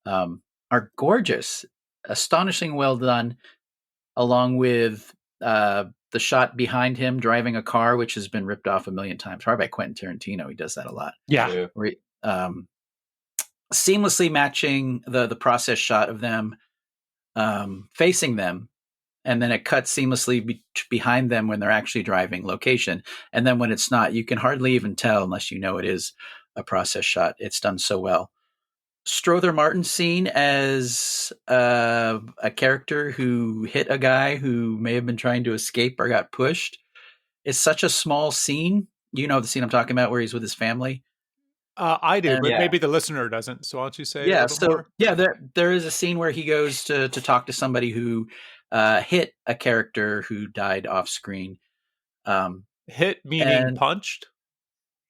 are gorgeous, astonishingly well done, along with the shot behind him driving a car, which has been ripped off a million times, probably by Quentin Tarantino. He does that a lot. Yeah. Seamlessly matching the process shot of them facing them, and then it cuts seamlessly behind them when they're actually driving location. And then when it's not, you can hardly even tell unless you know it is a process shot. It's done so well. Strother Martin's scene as a character who hit a guy who may have been trying to escape or got pushed. It's such a small scene. You know the scene I'm talking about where he's with his family? I do, but maybe the listener doesn't. So why don't you say a little bit more? Yeah, there is a scene where he goes to talk to somebody who hit a character who died off screen. Hit meaning punched?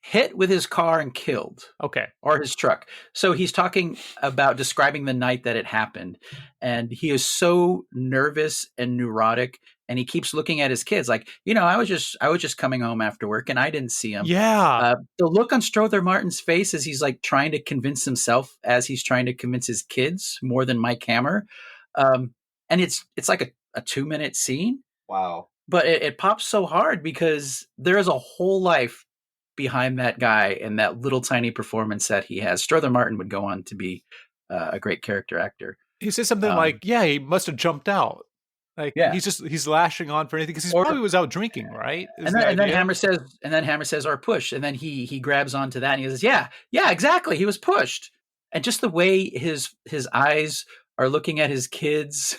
Hit with his car and killed. Okay. Or his truck. So he's talking about describing the night that it happened. And he is so nervous and neurotic. And he keeps looking at his kids like, I was just coming home after work and I didn't see him. Yeah. The look on Strother Martin's face as he's like trying to convince himself as he's trying to convince his kids more than Mike Hammer. And it's like a 2-minute scene. Wow. But it pops so hard because there is a whole life behind that guy and that little tiny performance that he has. Strother Martin would go on to be a great character actor. He says something like, he must have jumped out. Like Yeah. he's lashing on for anything because he Or- probably was out drinking, right? Is And the then idea? Hammer says, "Or push," and then he grabs onto that and he says, "Yeah, exactly. He was pushed." And just the way his eyes are looking at his kids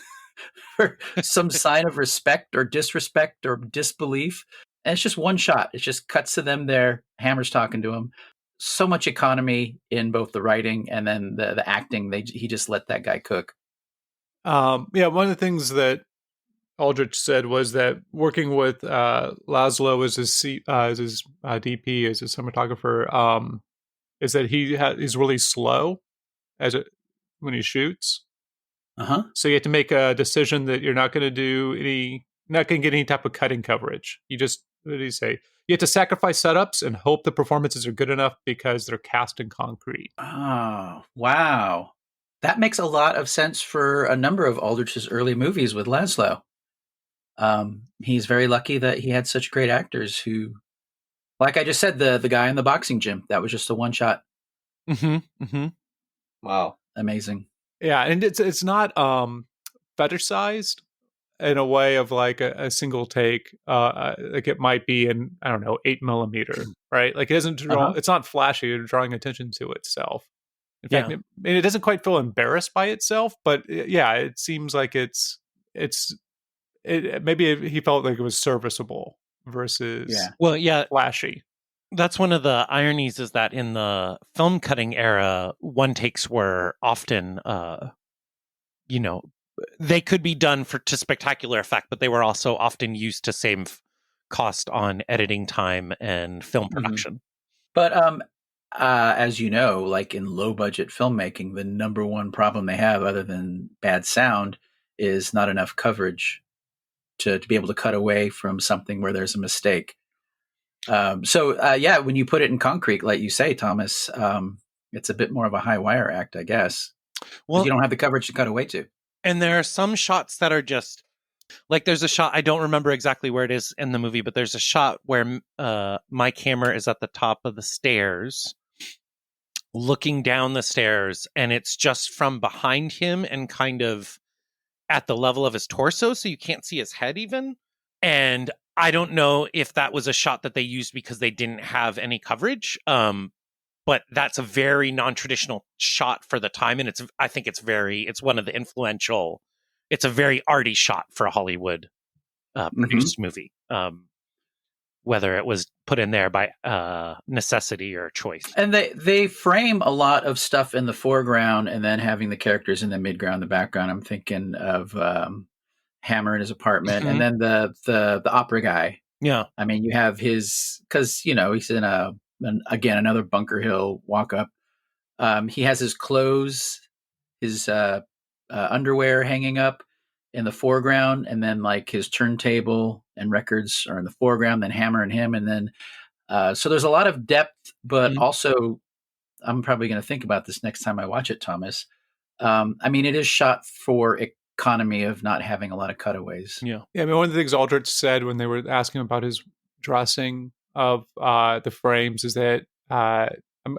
for some sign of respect or disrespect or disbelief, and it's just one shot. It just cuts to them there. Hammer's talking to him. So much economy in both the writing and then the acting. He just let that guy cook. Yeah, one of the things that Aldrich said was that working with Laszlo as his DP, as his cinematographer, is that he's really slow when he shoots. So you have to make a decision that you're not going to get any type of cutting coverage. You just, what did he say? You have to sacrifice setups and hope the performances are good enough because they're cast in concrete. Oh, wow. That makes a lot of sense for a number of Aldrich's early movies with Laszlo. He's very lucky that he had such great actors who, like I just said, the guy in the boxing gym, that was just a one shot. Wow. Amazing. Yeah, and it's not fetishized in a way of like a single take, like it might be in, I don't know, 8mm, right? Like it doesn't draw. It's not flashy or drawing attention to itself. In fact, it doesn't quite feel embarrassed by itself, but yeah, it seems like maybe he felt like it was serviceable versus flashy. That's one of the ironies, is that in the film cutting era, one takes were often, they could be done to spectacular effect, but they were also often used to save cost on editing time and film production. But as you know, like in low budget filmmaking, the number one problem they have, other than bad sound, is not enough coverage to be able to cut away from something where there's a mistake. When you put it in concrete, like you say, Thomas, it's a bit more of a high wire act, I guess. Well, you don't have the coverage to cut away to. And there are some shots that are just like, there's a shot, I don't remember exactly where it is in the movie, but there's a shot where Mike Hammer is at the top of the stairs, looking down the stairs, and it's just from behind him and kind of at the level of his torso, so you can't see his head even. And I don't know if that was a shot that they used because they didn't have any coverage, but that's a very non-traditional shot for the time, and I think it's one of the influential. It's a very arty shot for a Hollywood produced movie, whether it was put in there by necessity or choice. And they frame a lot of stuff in the foreground, and then having the characters in the midground, the background. I'm thinking of Hammer in his apartment, and then the opera guy. Yeah, I mean, you have his, because he's in another Bunker Hill walk up. He has his clothes, his underwear hanging up in the foreground, and then like his turntable and records are in the foreground, then Hammer and him, and then so there's a lot of depth, but also I'm probably going to think about this next time I watch it, Thomas. I mean, it is shot for economy of not having a lot of cutaways. Yeah. I mean, one of the things Aldrich said when they were asking about his dressing of the frames is that I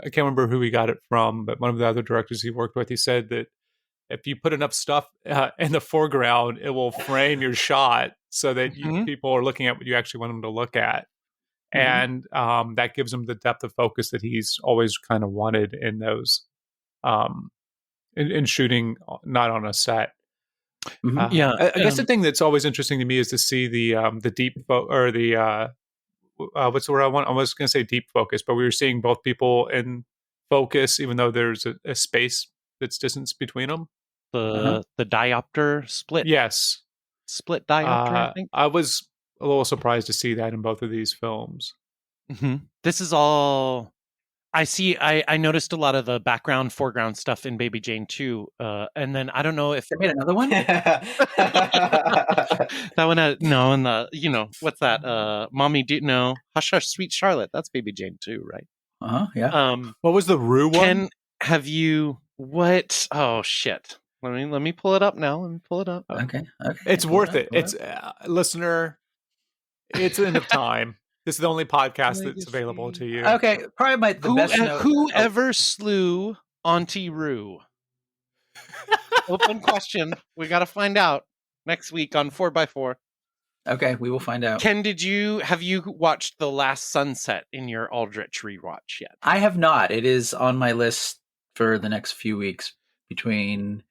can't remember who he got it from, but one of the other directors he worked with, he said that if you put enough stuff in the foreground, it will frame your shot so that people are looking at what you actually want them to look at. And that gives him the depth of focus that he's always kind of wanted in those, in shooting, not on a set. I guess the thing that's always interesting to me is to see the deep what's the word I want? I was going to say deep focus, but we were seeing both people in focus, even though there's a space that's distance between them. The diopter split. Yes, split diopter. I think I was a little surprised to see that in both of these films. This is all. I see. I noticed a lot of the background, foreground stuff in Baby Jane too, and then I don't know if they made another one. That one, no, and the what's that? Mommy, Hush Hush, Sweet Charlotte. That's Baby Jane too, right? Yeah. What was the Rue one? Ken, have you what? Oh shit! Let me pull it up now. Let me pull it up. Okay. It's worth it. It's listener. It's end of time. This is the only podcast that's available to you. Okay, probably the best note. Whoever slew Auntie Rue? Open question. We got to find out. next week on 4x4. Okay, we will find out. Ken, have you watched The Last Sunset in your Aldrich rewatch yet? I have not. It is on my list for the next few weeks between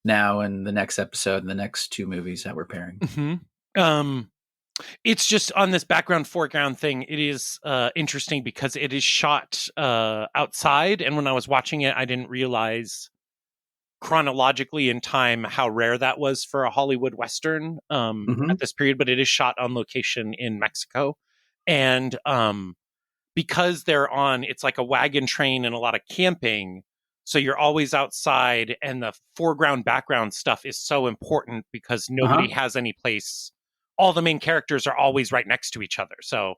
now and the next episode and the next two movies that we're pairing. Mm-hmm. It's just on this background foreground thing. It is interesting because it is shot outside, and when I was watching it, I didn't realize chronologically in time how rare that was for a Hollywood Western at this period. But it is shot on location in Mexico, and because it's like a wagon train and a lot of camping. So you're always outside, and the foreground background stuff is so important because nobody has any place. All the main characters are always right next to each other. So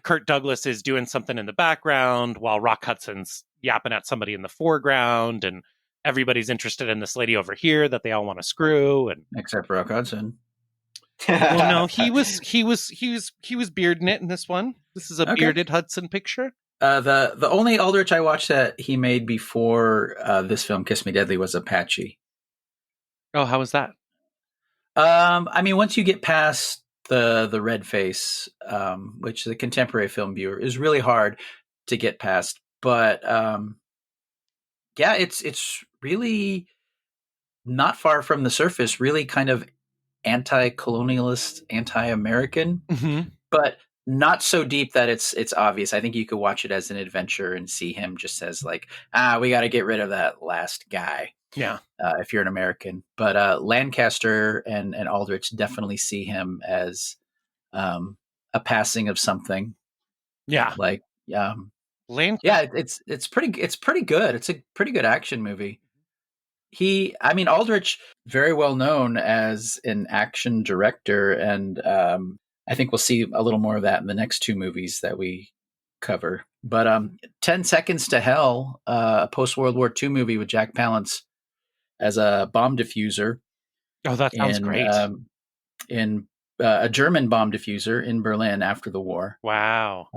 Kirk Douglas is doing something in the background while Rock Hudson's yapping at somebody in the foreground, and everybody's interested in this lady over here that they all want to screw. And except Rock Hudson. Well, no, he was bearding it in this one. This is a bearded Hudson picture. The only Aldrich I watched that he made before this film, Kiss Me Deadly, was Apache. Oh, how was that? I mean, once you get past the red face, which the contemporary film viewer is really hard to get past, but yeah, it's really not far from the surface. Really, kind of anti-colonialist, anti-American, but not so deep that it's obvious. I think you could watch it as an adventure and see him just as like, we got to get rid of that last guy. Yeah. If you're an American, but Lancaster and Aldrich definitely see him as a passing of something. Yeah. Like, yeah, it's pretty good. It's a pretty good action movie. Aldrich, very well known as an action director, and I think we'll see a little more of that in the next two movies that we cover. But 10 Seconds to Hell, a post-World War II movie with Jack Palance as a bomb diffuser. Oh, that sounds great. In a German bomb diffuser in Berlin after the war. Wow.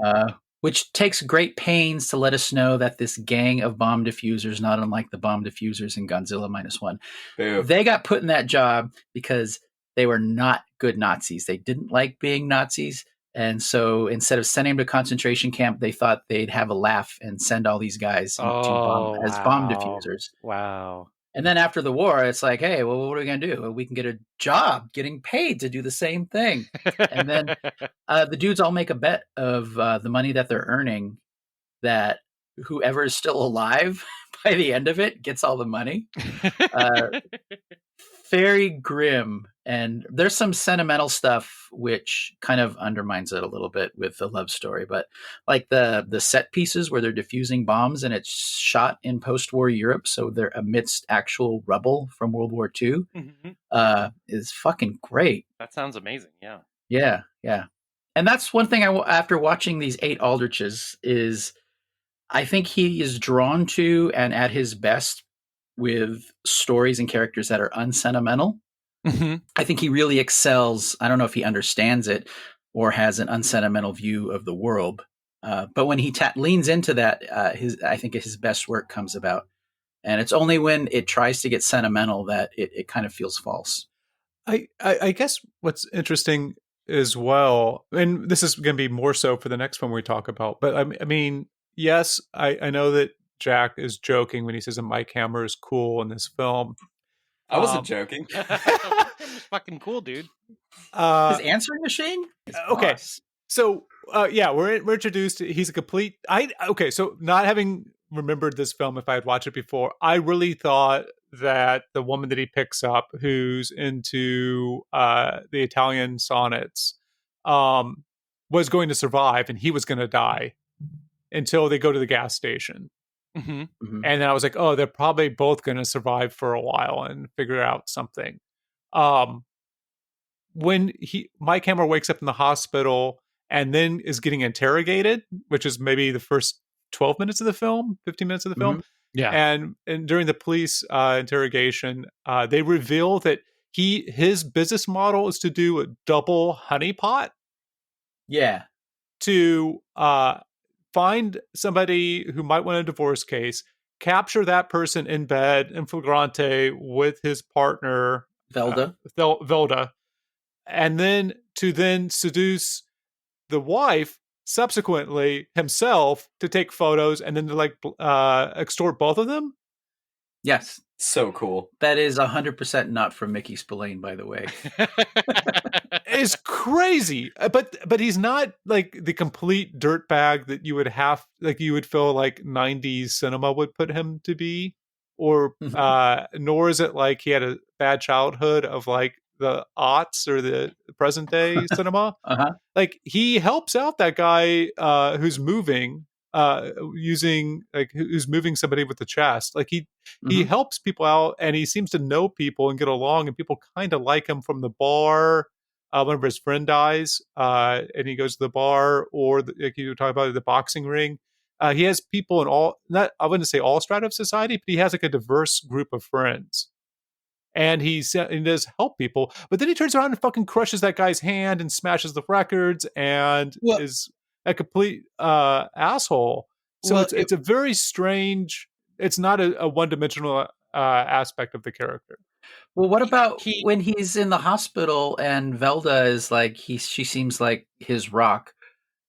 Which takes great pains to let us know that this gang of bomb diffusers, not unlike the bomb diffusers in Godzilla -1, they got put in that job because they were not good Nazis. They didn't like being Nazis. And so instead of sending them to concentration camp, they thought they'd have a laugh and send all these guys as bomb diffusers. Wow. And then after the war, it's like, hey, well, what are we going to do? Well, we can get a job getting paid to do the same thing. And then the dudes all make a bet of the money that they're earning, that whoever is still alive by the end of it gets all the money. Very grim. And there's some sentimental stuff which kind of undermines it a little bit with the love story. But like the set pieces where they're diffusing bombs and it's shot in post-war Europe, so they're amidst actual rubble from World War II, is fucking great. That sounds amazing. Yeah. Yeah, yeah. And that's one thing after watching these 8 Aldriches is I think he is drawn to and at his best with stories and characters that are unsentimental. I think he really excels. I don't know if he understands it or has an unsentimental view of the world. But when he leans into that, I think his best work comes about. And it's only when it tries to get sentimental that it kind of feels false. I guess what's interesting as well, and this is going to be more so for the next one we talk about, but I mean, yes, I know that Jack is joking when he says that Mike Hammer is cool in this film. I wasn't joking. It's fucking cool, dude. His answering machine? Okay. Boss. So, yeah, we're introduced. He's a complete. So not having remembered this film, if I had watched it before, I really thought that the woman that he picks up, who's into the Italian sonnets, was going to survive, and he was going to die until they go to the gas station. And then I was like, oh, they're probably both going to survive for a while and figure out something. When Mike Hammer wakes up in the hospital and then is getting interrogated, which is maybe the first 12 minutes of the film, 15 minutes of the film. Yeah. And during the police interrogation, they reveal that his business model is to do a double honeypot. Yeah. To find somebody who might want a divorce case, capture that person in bed in flagrante with his partner, Velda. Velda, and then to seduce the wife subsequently himself to take photos and then to like extort both of them. Yes. So cool. That is 100% not from Mickey Spillane, by the way. Is crazy, but he's not like the complete dirtbag that you would feel like 90s cinema would put him to be, or nor is it like he had a bad childhood of like the aughts or the present day cinema. Like he helps out that guy who's moving who's moving somebody with the chest. Like he helps people out, and he seems to know people and get along, and people kind of like him from the bar. Whenever his friend dies, and he goes to the bar, or like you were talking about the boxing ring, he has people in I wouldn't say all strata of society, but he has like a diverse group of friends. And he does help people, but then he turns around and fucking crushes that guy's hand and smashes the records and is a complete asshole. So it's a very strange. It's not a one-dimensional aspect of the character. Well, what about when he's in the hospital and Velda is like she seems like his rock,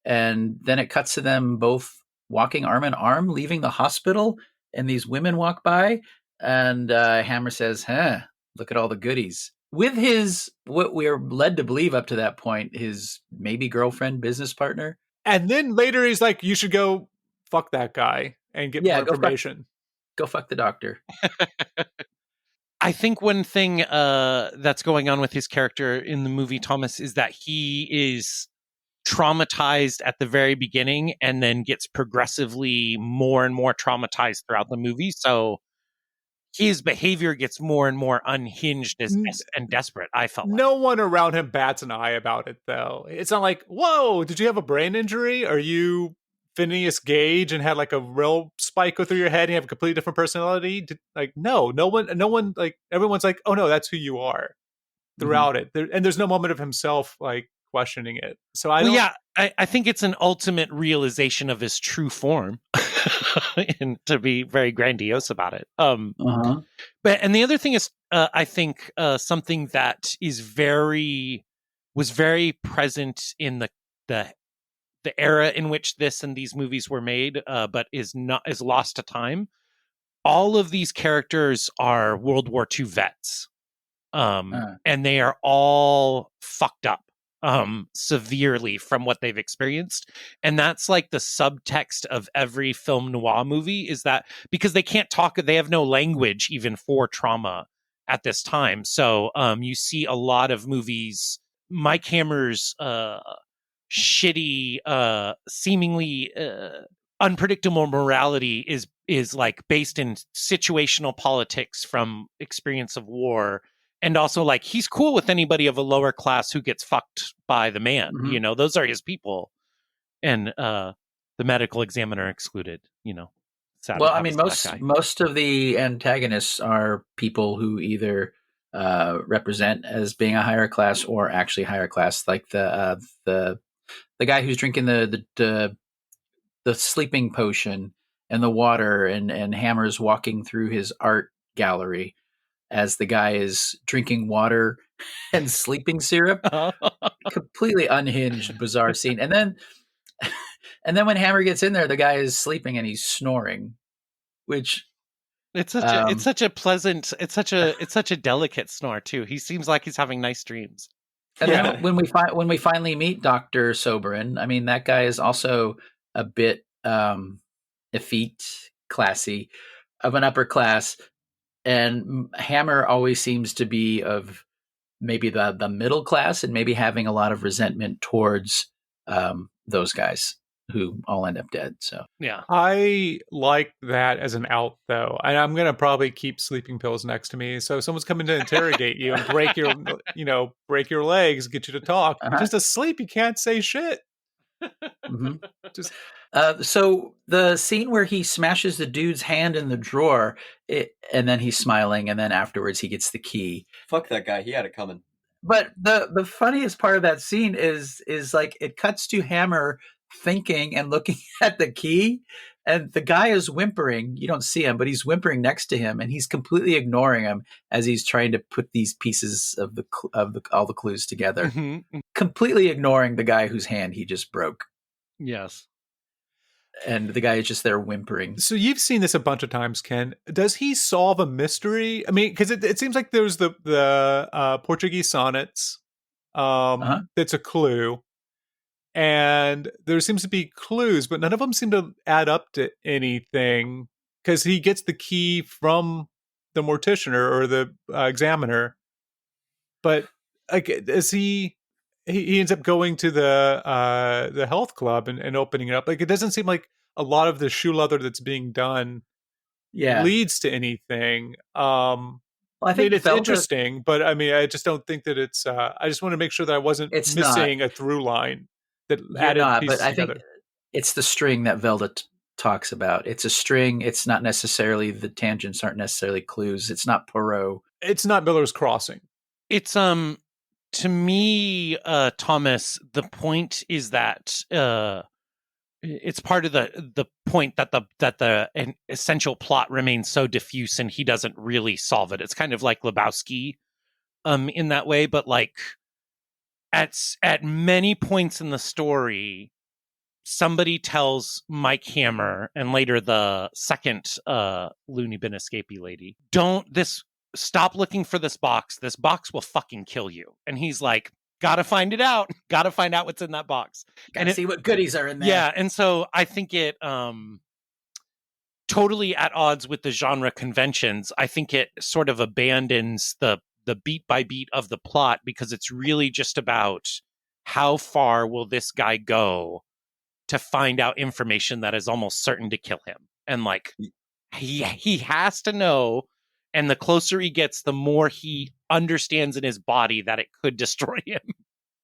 and then it cuts to them both walking arm in arm, leaving the hospital, and these women walk by, and Hammer says, "Huh, look at all the goodies." With his, what we are led to believe up to that point, his maybe girlfriend, business partner. And then later he's like, you should go fuck that guy and get more information. Go fuck the doctor. I think one thing that's going on with his character in the movie, Thomas, is that he is traumatized at the very beginning and then gets progressively more and more traumatized throughout the movie. So his behavior gets more and more unhinged and desperate, I felt like. No one around him bats an eye about it, though. It's not like, whoa, did you have a brain injury? Are you Phineas Gage and had like a real spike go through your head and you have a completely different personality? No one, like, everyone's like, oh no, that's who you are throughout it. And there's no moment of himself like questioning it. So I think it's an ultimate realization of his true form, and to be very grandiose about it. But and the other thing is, I think something that was very present in the era in which this and these movies were made, but is lost to time. All of these characters are World War II vets, and they are all fucked up severely from what they've experienced. And that's like the subtext of every film noir movie, is that because they can't talk, they have no language even for trauma at this time. So you see a lot of movies, Mike Hammer's shitty, seemingly unpredictable morality is like based in situational politics from experience of war. And also, like, he's cool with anybody of a lower class who gets fucked by the man. You know, those are his people. And the medical examiner excluded, you know. Well, I mean, most of the antagonists are people who either represent as being a higher class or actually higher class, like the guy who's drinking the sleeping potion and the water, and Hammer's walking through his art gallery as the guy is drinking water and sleeping syrup. Completely unhinged, bizarre scene. And then when Hammer gets in there, the guy is sleeping and he's snoring, which it's such a delicate snore too. He seems like he's having nice dreams. And then when we finally meet Dr. Soberin, I mean, that guy is also a bit effete, classy, of an upper class. And Hammer always seems to be of maybe the middle class and maybe having a lot of resentment towards those guys who all end up dead. So yeah, I like that as an out, though. And I'm going to probably keep sleeping pills next to me. So if someone's coming to interrogate you and break your legs, get you to talk, you're just asleep. You can't say shit. Just so the scene where he smashes the dude's hand in the drawer, and then he's smiling, and then afterwards he gets the key. Fuck that guy. He had it coming. But the funniest part of that scene is like it cuts to Hammer thinking and looking at the key, And the guy is whimpering. You don't see him, but he's whimpering next to him, and he's completely ignoring him as he's trying to put these pieces of all the clues together. Mhm. Completely ignoring the guy whose hand he just broke, Yes. and the guy is just there whimpering. So you've seen this a bunch of times, Ken. Does he solve a mystery? I mean, because it seems like there's the Portuguese sonnets. That's a clue. And there seems to be clues, but none of them seem to add up to anything because he gets the key from the morticianer or the examiner. But like, as he ends up going to the health club and opening it up, like it doesn't seem like a lot of the shoe leather that's being done leads to anything. Well, I I think mean, it's Velda- interesting, but I mean, I just don't think that it's. I just want to make sure that I wasn't It's missing a through line that You're added not, pieces but I together. think it's the string that Velda talks about. It's a string. It's not necessarily the tangents aren't necessarily clues. It's not Poirot. It's not Miller's Crossing. It's to me, Thomas, the point is that it's part of the point that the essential plot remains so diffuse and he doesn't really solve it. It's kind of like Lebowski in that way, but like at many points in the story, somebody tells Mike Hammer and later the second loony bin escapee lady, stop looking for this box. This box will fucking kill you. And he's like, gotta find it out. Gotta find out what's in that box. Gotta see what goodies are in there. Yeah, and so I think it totally at odds with the genre conventions. I think it sort of abandons the beat by beat of the plot because it's really just about how far will this guy go to find out information that is almost certain to kill him. And like he has to know, and the closer he gets, the more he understands in his body that it could destroy him.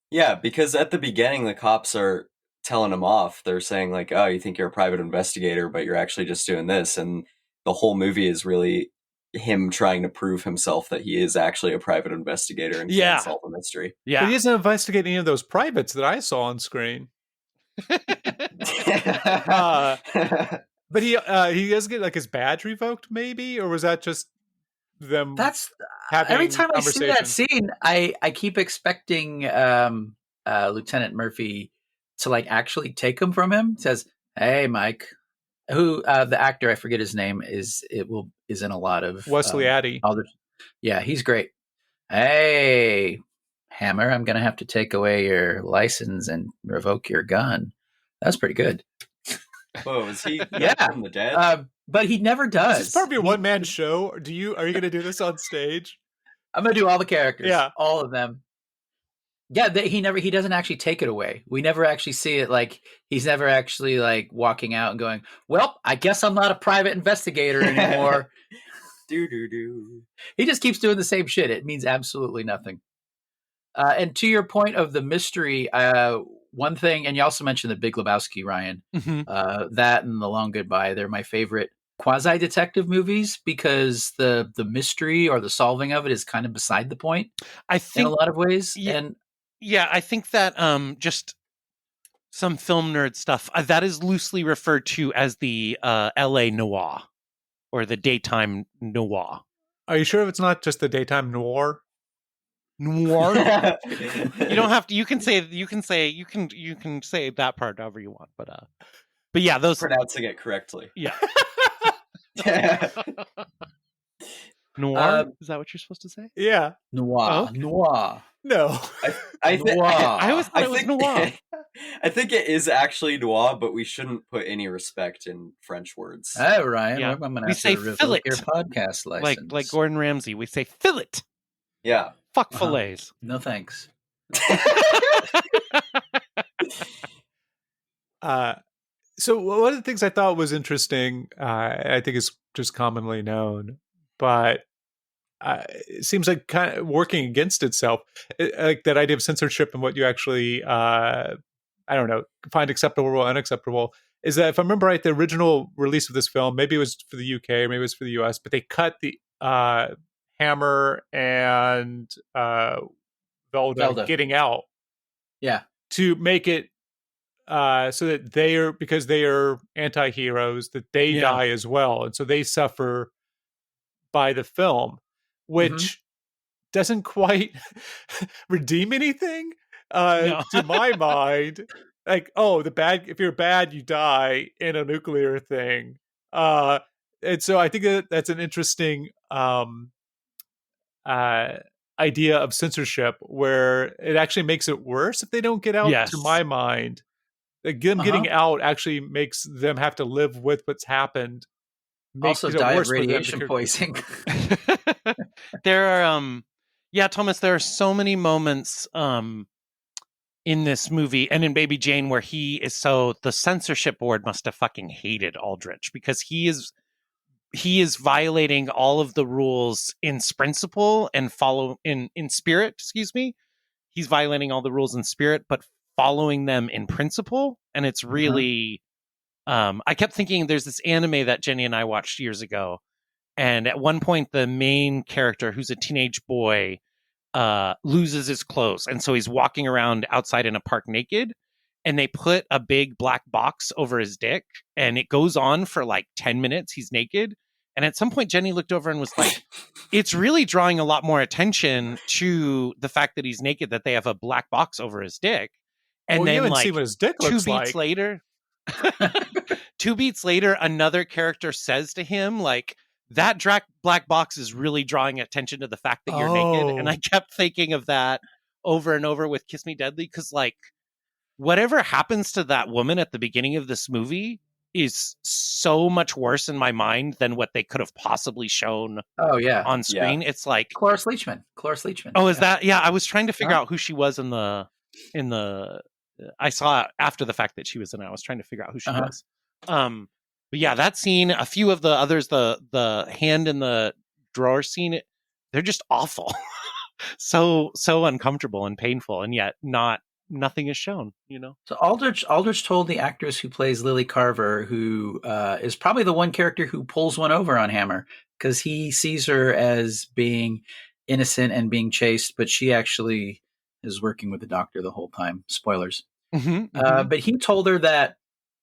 Yeah, because at the beginning, the cops are telling him off. They're saying like, oh, you think you're a private investigator, but you're actually just doing this. And the whole movie is really him trying to prove himself that he is actually a private investigator and Yeah. can't solve a mystery. Yeah. But he doesn't investigate any of those privates that I saw on screen. But he does get like his badge revoked, maybe, or was that just them? That's having every time I see that conversation? scene, I keep expecting Lieutenant Murphy to like actually take him from him. Says, "Hey, Mike," who the actor I forget his name is in a lot of Wesley Addy. Yeah, he's great. Hey, Hammer, I'm gonna have to take away your license and revoke your gun. That's pretty good. Whoa, is he Yeah. from the dead? But he never does. Is this part of your one man show? Or are you going to do this on stage? I'm gonna do all the characters. Yeah. All of them. Yeah, he doesn't actually take it away. We never actually see it. Like he's never actually like walking out and going, "Well, I guess I'm not a private investigator anymore." Do. He just keeps doing the same shit. It means absolutely nothing. And to your point of the mystery, one thing, and you also mentioned the Big Lebowski, Ryan. Mm-hmm. That and The Long Goodbye, they're my favorite quasi-detective movies because the mystery or the solving of it is kind of beside the point. I think in a lot of ways. Yeah, and yeah, I think that just some film nerd stuff that is loosely referred to as the LA noir or the daytime noir. Are you sure it's not just the daytime noir? Noir. You don't have to. You can say that part however you want. But yeah, those Pronouncing it correctly. Yeah. Noir? Is that what you're supposed to say? Yeah. Noir. Oh, okay. Noir. No. I always thought it was noir. I think it is actually noir, but we shouldn't put any respect in French words. Oh, Ryan, Yeah. I'm going to We have say to revoke fillet. your podcast license. Like Gordon Ramsay, we say fillet. Yeah. Fuck fillets. No thanks. So one of the things I thought was interesting, I think is just commonly known, but it seems like kind of working against itself, like that idea of censorship and what you actually, I don't know, find acceptable or unacceptable, is that if I remember right, the original release of this film, maybe it was for the UK or maybe it was for the US, but they cut the Hammer and Velda getting out. Yeah. To make it so that because they are anti-heroes, that they die as well, and so they suffer by the film, which doesn't quite redeem anything to my mind. Like, if you're bad, you die in a nuclear thing. And so I think that's an interesting idea of censorship, where it actually makes it worse if they don't get out. Yes. To my mind, like, them getting out actually makes them have to live with what's happened. Also die of radiation poisoning. There are Thomas, there are so many moments in this movie and in Baby Jane where the censorship board must have fucking hated Aldrich, because he is violating all of the rules in principle and in spirit, excuse me. He's violating all the rules in spirit, but following them in principle. And it's really, I kept thinking, there's this anime that Jenny and I watched years ago. And at one point, the main character, who's a teenage boy, loses his clothes. And so he's walking around outside in a park naked. And they put a big black box over his dick. And it goes on for like 10 minutes. He's naked. And at some point, Jenny looked over and was like, it's really drawing a lot more attention to the fact that he's naked, that they have a black box over his dick. And then, like, see what his dick looks like. Later, 2 beats later, another character says to him, like, that black box is really drawing attention to the fact that you're naked. And I kept thinking of that over and over with Kiss Me Deadly, because, like, whatever happens to that woman at the beginning of this movie is so much worse in my mind than what they could have possibly shown on screen. Yeah. It's like Cloris Leachman. Oh, is that? Yeah, I was trying to figure out who she was in the I saw after the fact that she was in it. I was trying to figure out who she was. But yeah, that scene, a few of the others, the hand in the drawer scene, they're just awful. so uncomfortable and painful, and yet nothing is shown, you know? So Aldrich told the actress who plays Lily Carver, who is probably the one character who pulls one over on Hammer, because he sees her as being innocent and being chased, but she actually is working with the doctor the whole time. Spoilers. But he told her that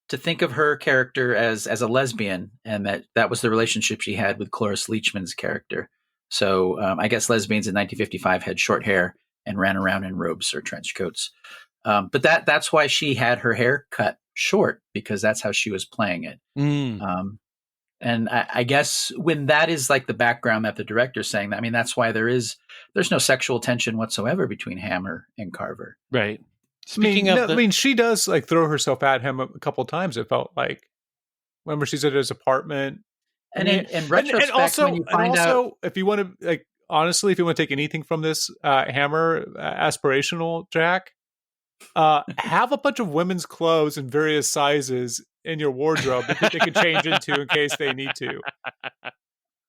to think of her character as a lesbian, and that was the relationship she had with Cloris Leachman's character. So I guess lesbians in 1955 had short hair and ran around in robes or trench coats. But that's why she had her hair cut short, because that's how she was playing it. And I guess when that is like the background that the director's saying that, I mean, that's why there's no sexual tension whatsoever between Hammer and Carver. Right. I mean, she does like throw herself at him a couple times. It felt like, remember, she's at his apartment. And in retrospect, when you find out, if you want to, like, honestly, if you want to take anything from this Hammer aspirational Jack, have a bunch of women's clothes in various sizes in your wardrobe that they can change into in case they need to.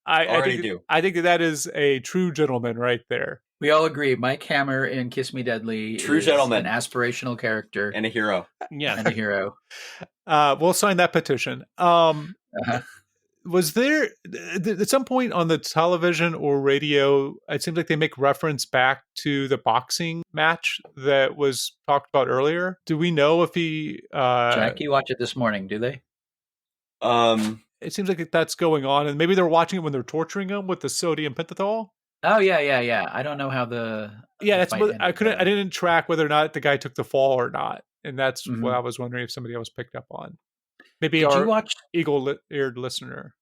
I think that is a true gentleman right there. We all agree Mike Hammer in Kiss Me Deadly true is gentleman, an aspirational character and a hero. Yeah, and a hero. We'll sign that petition. Was there at some point on the television or radio, it seems like they make reference back to the boxing match that was talked about earlier? Do we know if he Jackie watch it this morning, do they? It seems like that's going on, and maybe they're watching it when they're torturing him with the sodium pentothal. Oh yeah. I don't know how that's what I didn't track whether or not the guy took the fall or not, and that's what I was wondering if somebody else picked up on. Maybe our eagle-eared listener.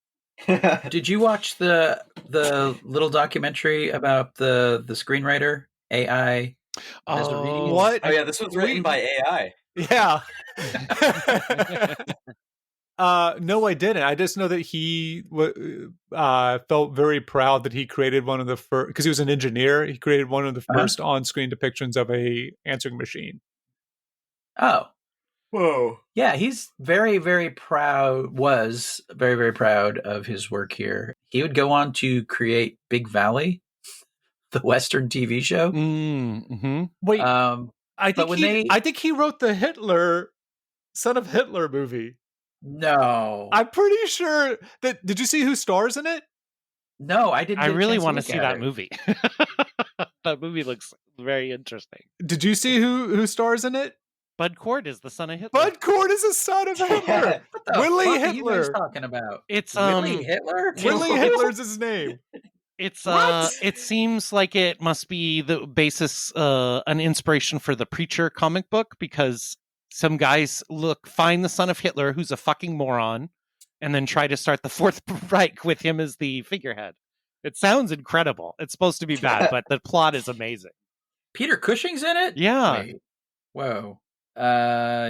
Did you watch the little documentary about the screenwriter AI? What? Oh yeah, this was written by AI. Yeah. No, I didn't. I just know that he felt very proud that he created one of the first, because he was an engineer. He created one of the first on-screen depictions of a answering machine. Oh, whoa! Yeah, he's very, very proud. Was very, very proud of his work here. He would go on to create Big Valley, the Western TV show. Wait, I think he wrote the Hitler, Son of Hitler movie. No, I'm pretty sure that. Did you see who stars in it? No, I didn't. I really want to see that movie. That movie looks very interesting. Did you see who stars in it? Bud Cort is the son of Hitler. Bud Cort is a son of Hitler. What the Willie fuck are you guys Hitler. talking about? It's Willie Hitler? Willie Hitler's his name. It's What? it seems like it must be the basis, an inspiration for the Preacher comic book, because some guys find the son of Hitler, who's a fucking moron, and then try to start the Fourth Reich with him as the figurehead. It sounds incredible. It's supposed to be bad, but the plot is amazing. Peter Cushing's in it? Yeah. Wait. Whoa.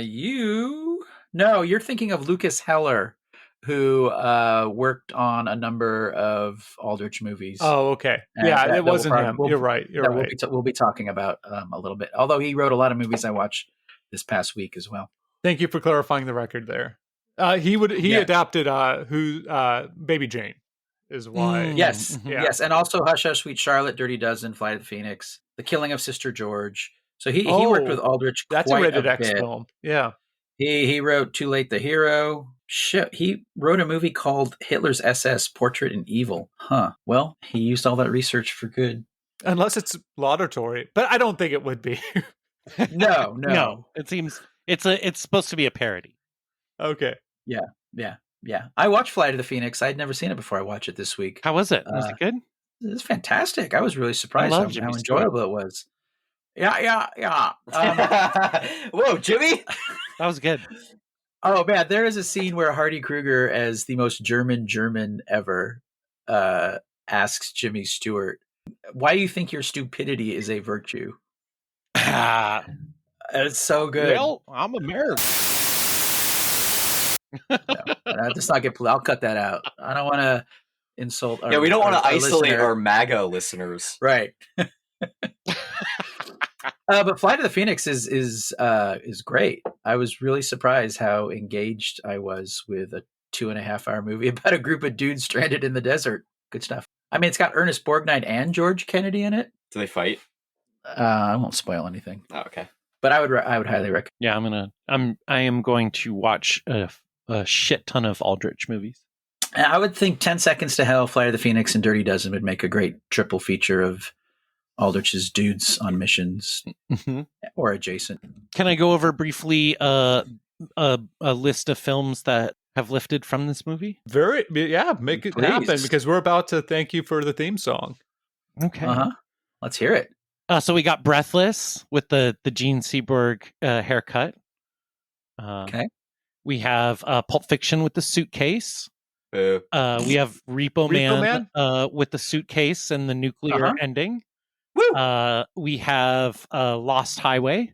You're thinking of Lucas Heller, who worked on a number of Aldrich movies. Oh, okay. And Yeah, that it wasn't him. we'll- You're right. You're that right. we'll be talking about a little bit. Although he wrote a lot of movies I watched this past week as well. Thank you for clarifying the record there. He Yeah. adapted Baby Jane is why. Mm. Yes, Mhm. Yeah. yes, and also Hush Hush Sweet Charlotte, Dirty Dozen, Flight of the Phoenix, The Killing of Sister George. So he worked with Aldrich That's a quite rated a X bit. film. Yeah. He wrote Too Late the Hero. Shit, he wrote a movie called Hitler's SS Portrait in Evil. Huh. Well, he used all that research for good. Unless it's laudatory, but I don't think it would be. No. No, it seems it's supposed to be a parody. Okay. Yeah. I watched Flight of the Phoenix. I'd never seen it before I watched it this week. How was it? Was it good? It was fantastic. I was really surprised love how Jimmy enjoyable it was. Yeah. Whoa, Jimmy! That was good. Oh man, there is a scene where Hardy Kruger, as the most German ever, asks Jimmy Stewart, "Why do you think your stupidity is a virtue?" It's so good. Well, I'm American. Let's not get. I'll cut that out. I don't want to insult. Yeah, we don't want to our isolate listener. our MAGA listeners. Right. But Flight of the Phoenix is great. I was really surprised how engaged I was with a 2.5-hour movie about a group of dudes stranded in the desert. Good stuff. I mean, it's got Ernest Borgnine and George Kennedy in it. Do they fight? I won't spoil anything, Oh, okay. but I would highly recommend. Yeah, I am going to watch a shit ton of Aldrich movies. I would think 10 Seconds to Hell, Flight of the Phoenix, and Dirty Dozen would make a great triple feature of Aldrich's dudes on missions or adjacent. Can I go over briefly a list of films that have lifted from this movie? Make it Please. happen, because we're about to thank you for the theme song. Okay. Let's hear it. So we got Breathless with the Gene Seaborg haircut. Okay. We have Pulp Fiction with the suitcase. Boo. We have Repo Man, with the suitcase and the nuclear ending. Woo! We have Lost Highway,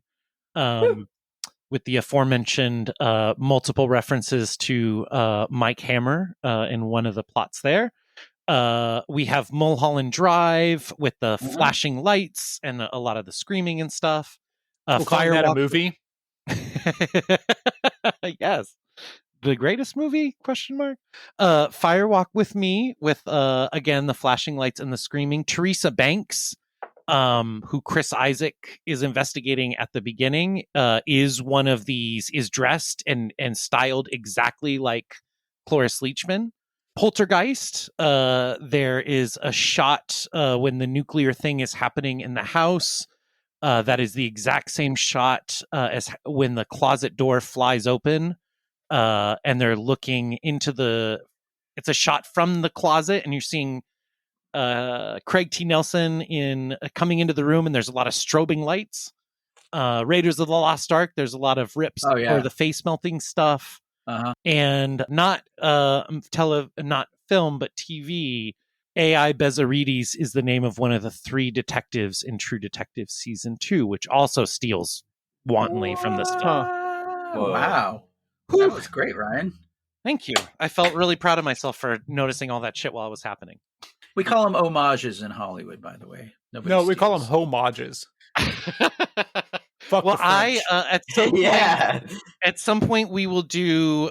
with the aforementioned multiple references to Mike Hammer in one of the plots there. We have Mulholland Drive with the flashing lights and a lot of the screaming and stuff. We'll call that a movie. Yes. The greatest movie? ? Firewalk with Me with again the flashing lights and the screaming. Teresa Banks, who Chris Isaac is investigating at the beginning, is one of these, is dressed and styled exactly like Cloris Leachman. Poltergeist, there is a shot when the nuclear thing is happening in the house. That is the exact same shot as when the closet door flies open. And they're looking into it's a shot from the closet, and you're seeing Craig T. Nelson coming into the room, and there's a lot of strobing lights. Raiders of the Lost Ark, there's a lot of rips for the face melting stuff. And not film, but TV. A.I. Bezarides is the name of one of the 3 detectives in True Detective Season 2, which also steals wantonly from this film. Wow. That was great, Ryan. Thank you. I felt really proud of myself for noticing all that shit while it was happening. We call them homages in Hollywood, by the way. We call them homages. Fuck well, the French. at some point we will do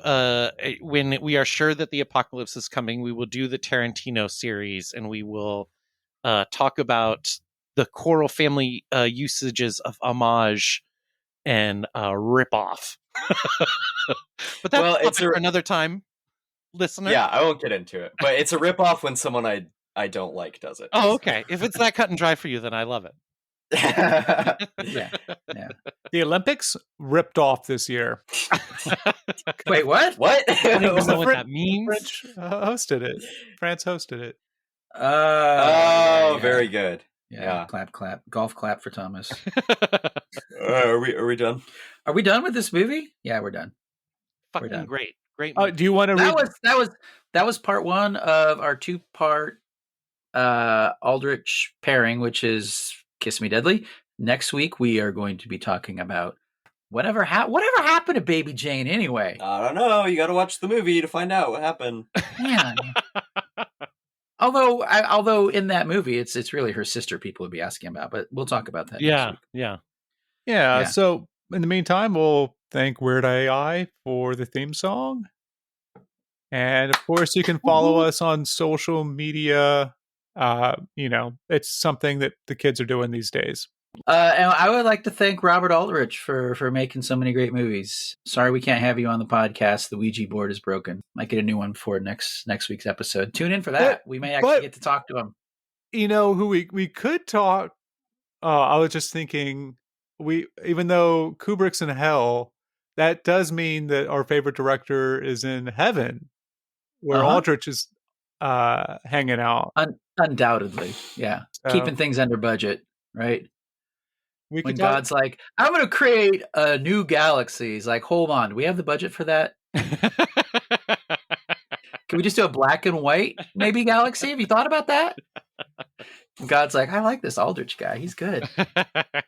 when we are sure that the apocalypse is coming, we will do the Tarantino series, and we will talk about the Coral family usages of homage and rip-off. But that's for another time, listener. Yeah, I won't get into it. But it's a rip-off when someone I don't like does it. Oh, okay. If it's that cut and dry for you, then I love it. Yeah. The Olympics ripped off this year. Wait, what? What? I don't even know what French- that means. French hosted it. France hosted it. Oh, Yeah. very good. Yeah. Yeah. Clap, clap. Golf clap for Thomas. Are we done? Are we done with this movie? Yeah, we're done. Fucking done. great. Great. Do you want to read? That was part one of our 2-part Aldrich pairing, which is Kiss Me Deadly. Next week we are going to be talking about whatever happened to Baby Jane anyway. I don't know. You got to watch the movie to find out what happened. Man. Although in that movie it's really her sister people would be asking about, but we'll talk about that next week. Yeah. So in the meantime, we'll thank Weird AI for the theme song. And of course, you can follow us on social media. It's something that the kids are doing these days. And I would like to thank Robert Aldrich for making so many great movies. Sorry we can't have you on the podcast. The Ouija board is broken. Might get a new one for next week's episode. Tune in for that. We may actually get to talk to him. You know who we could talk. I was just thinking, even though Kubrick's in hell, that does mean that our favorite director is in heaven, where Aldrich is hanging out. Undoubtedly, yeah. So, keeping things under budget, right? When God's like, I'm going to create a new galaxy. He's like, hold on, do we have the budget for that? Can we just do a black and white maybe galaxy? Have you thought about that? God's like, I like this Aldrich guy. He's good.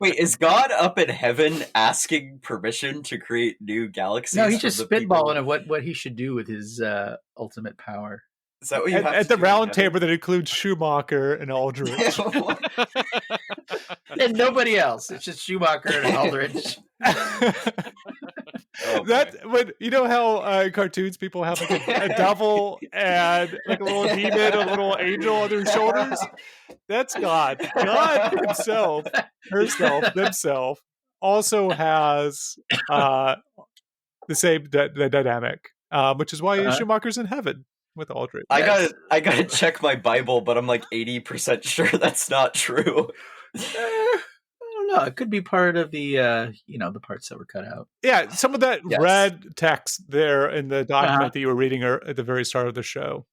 Wait, is God up in heaven asking permission to create new galaxies? No, he's just from the spitballing people? of what he should do with his ultimate power. Is that what you have at to the do round in heaven? table that includes Schumacher and Aldrich. And nobody else. It's just Schumacher and Aldrich. When you know how cartoons people have like a devil and like a little demon, a little angel on their shoulders. That's God. God himself, themself, also has the same the dynamic, which is why Schumacher's in heaven with Aldrich. I gotta check my Bible, but I'm like 80% sure that's not true. I don't know. It could be part of the the parts that were cut out. Yeah, some of that red text there in the document that you were reading at the very start of the show.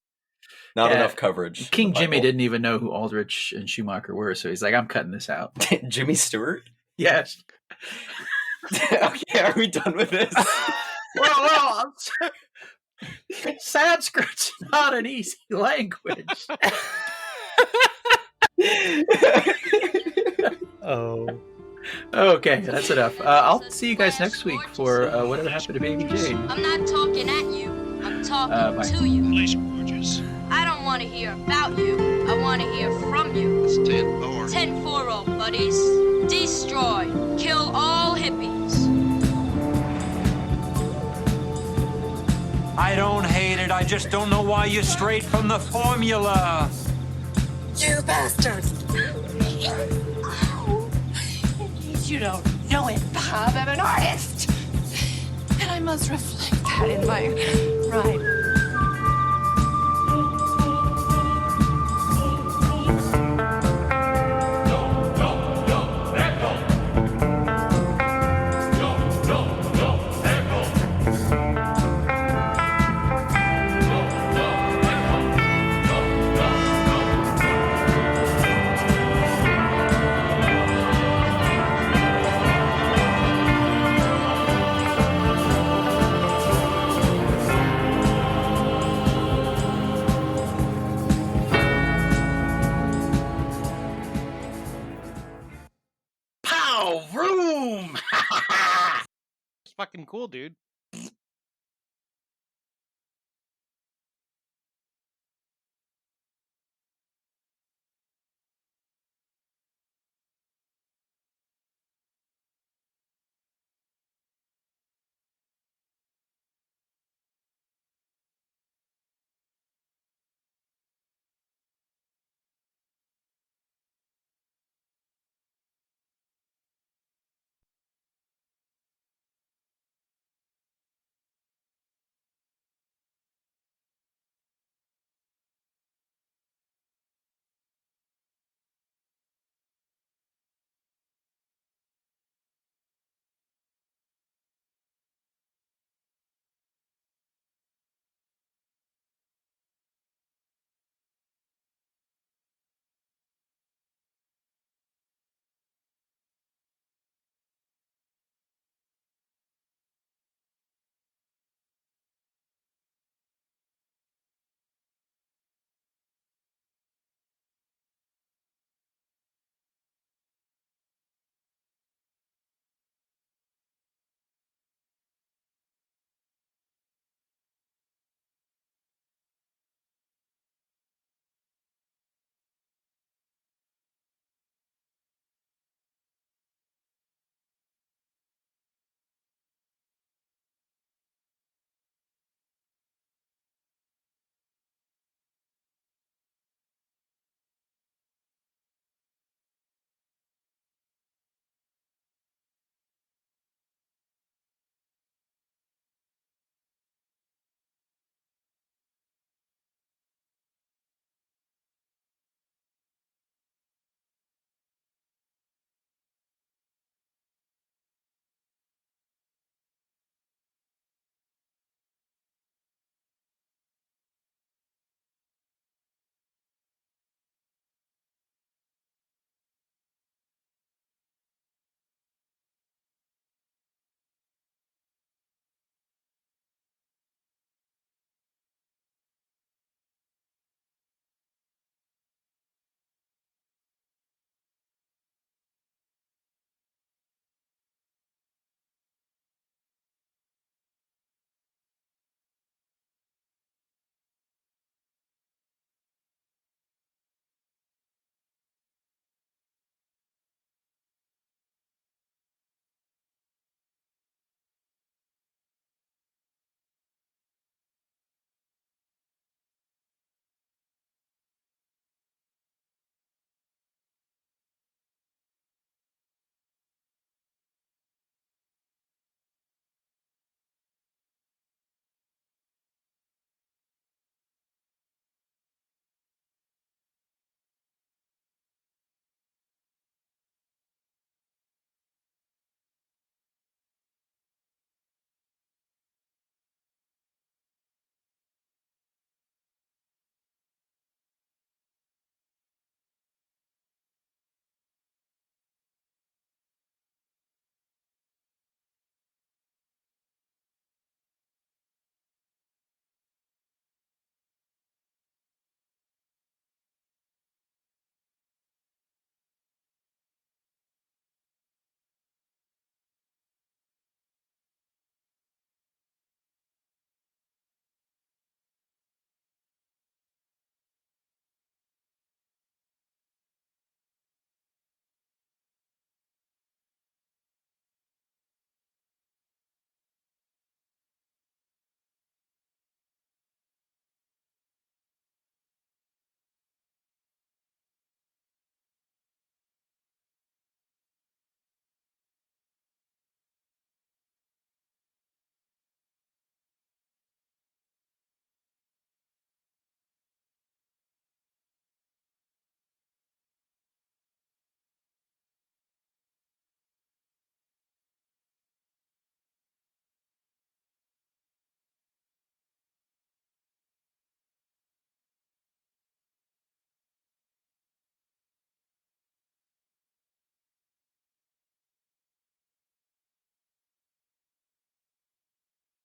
Not enough coverage. King Jimmy didn't even know who Aldrich and Schumacher were, so he's like, I'm cutting this out. Jimmy Stewart? Yes. Okay, are we done with this? Well, Sanskrit's not an easy language. Oh. Okay, that's enough. I'll see you guys next week for Whatever Happened to Baby Jane. I'm not talking at you. I'm talking to you. Place gorgeous. I don't want to hear about you. I want to hear from you. It's 10-4. 10-4, old buddies. Destroy. Kill all hippies. I don't hate it. I just don't know why you strayed from the formula. You bastards! You don't know it, Bob. I'm an artist. And I must reflect that in my rhyme. Pow! Vroom! It's fucking cool, dude.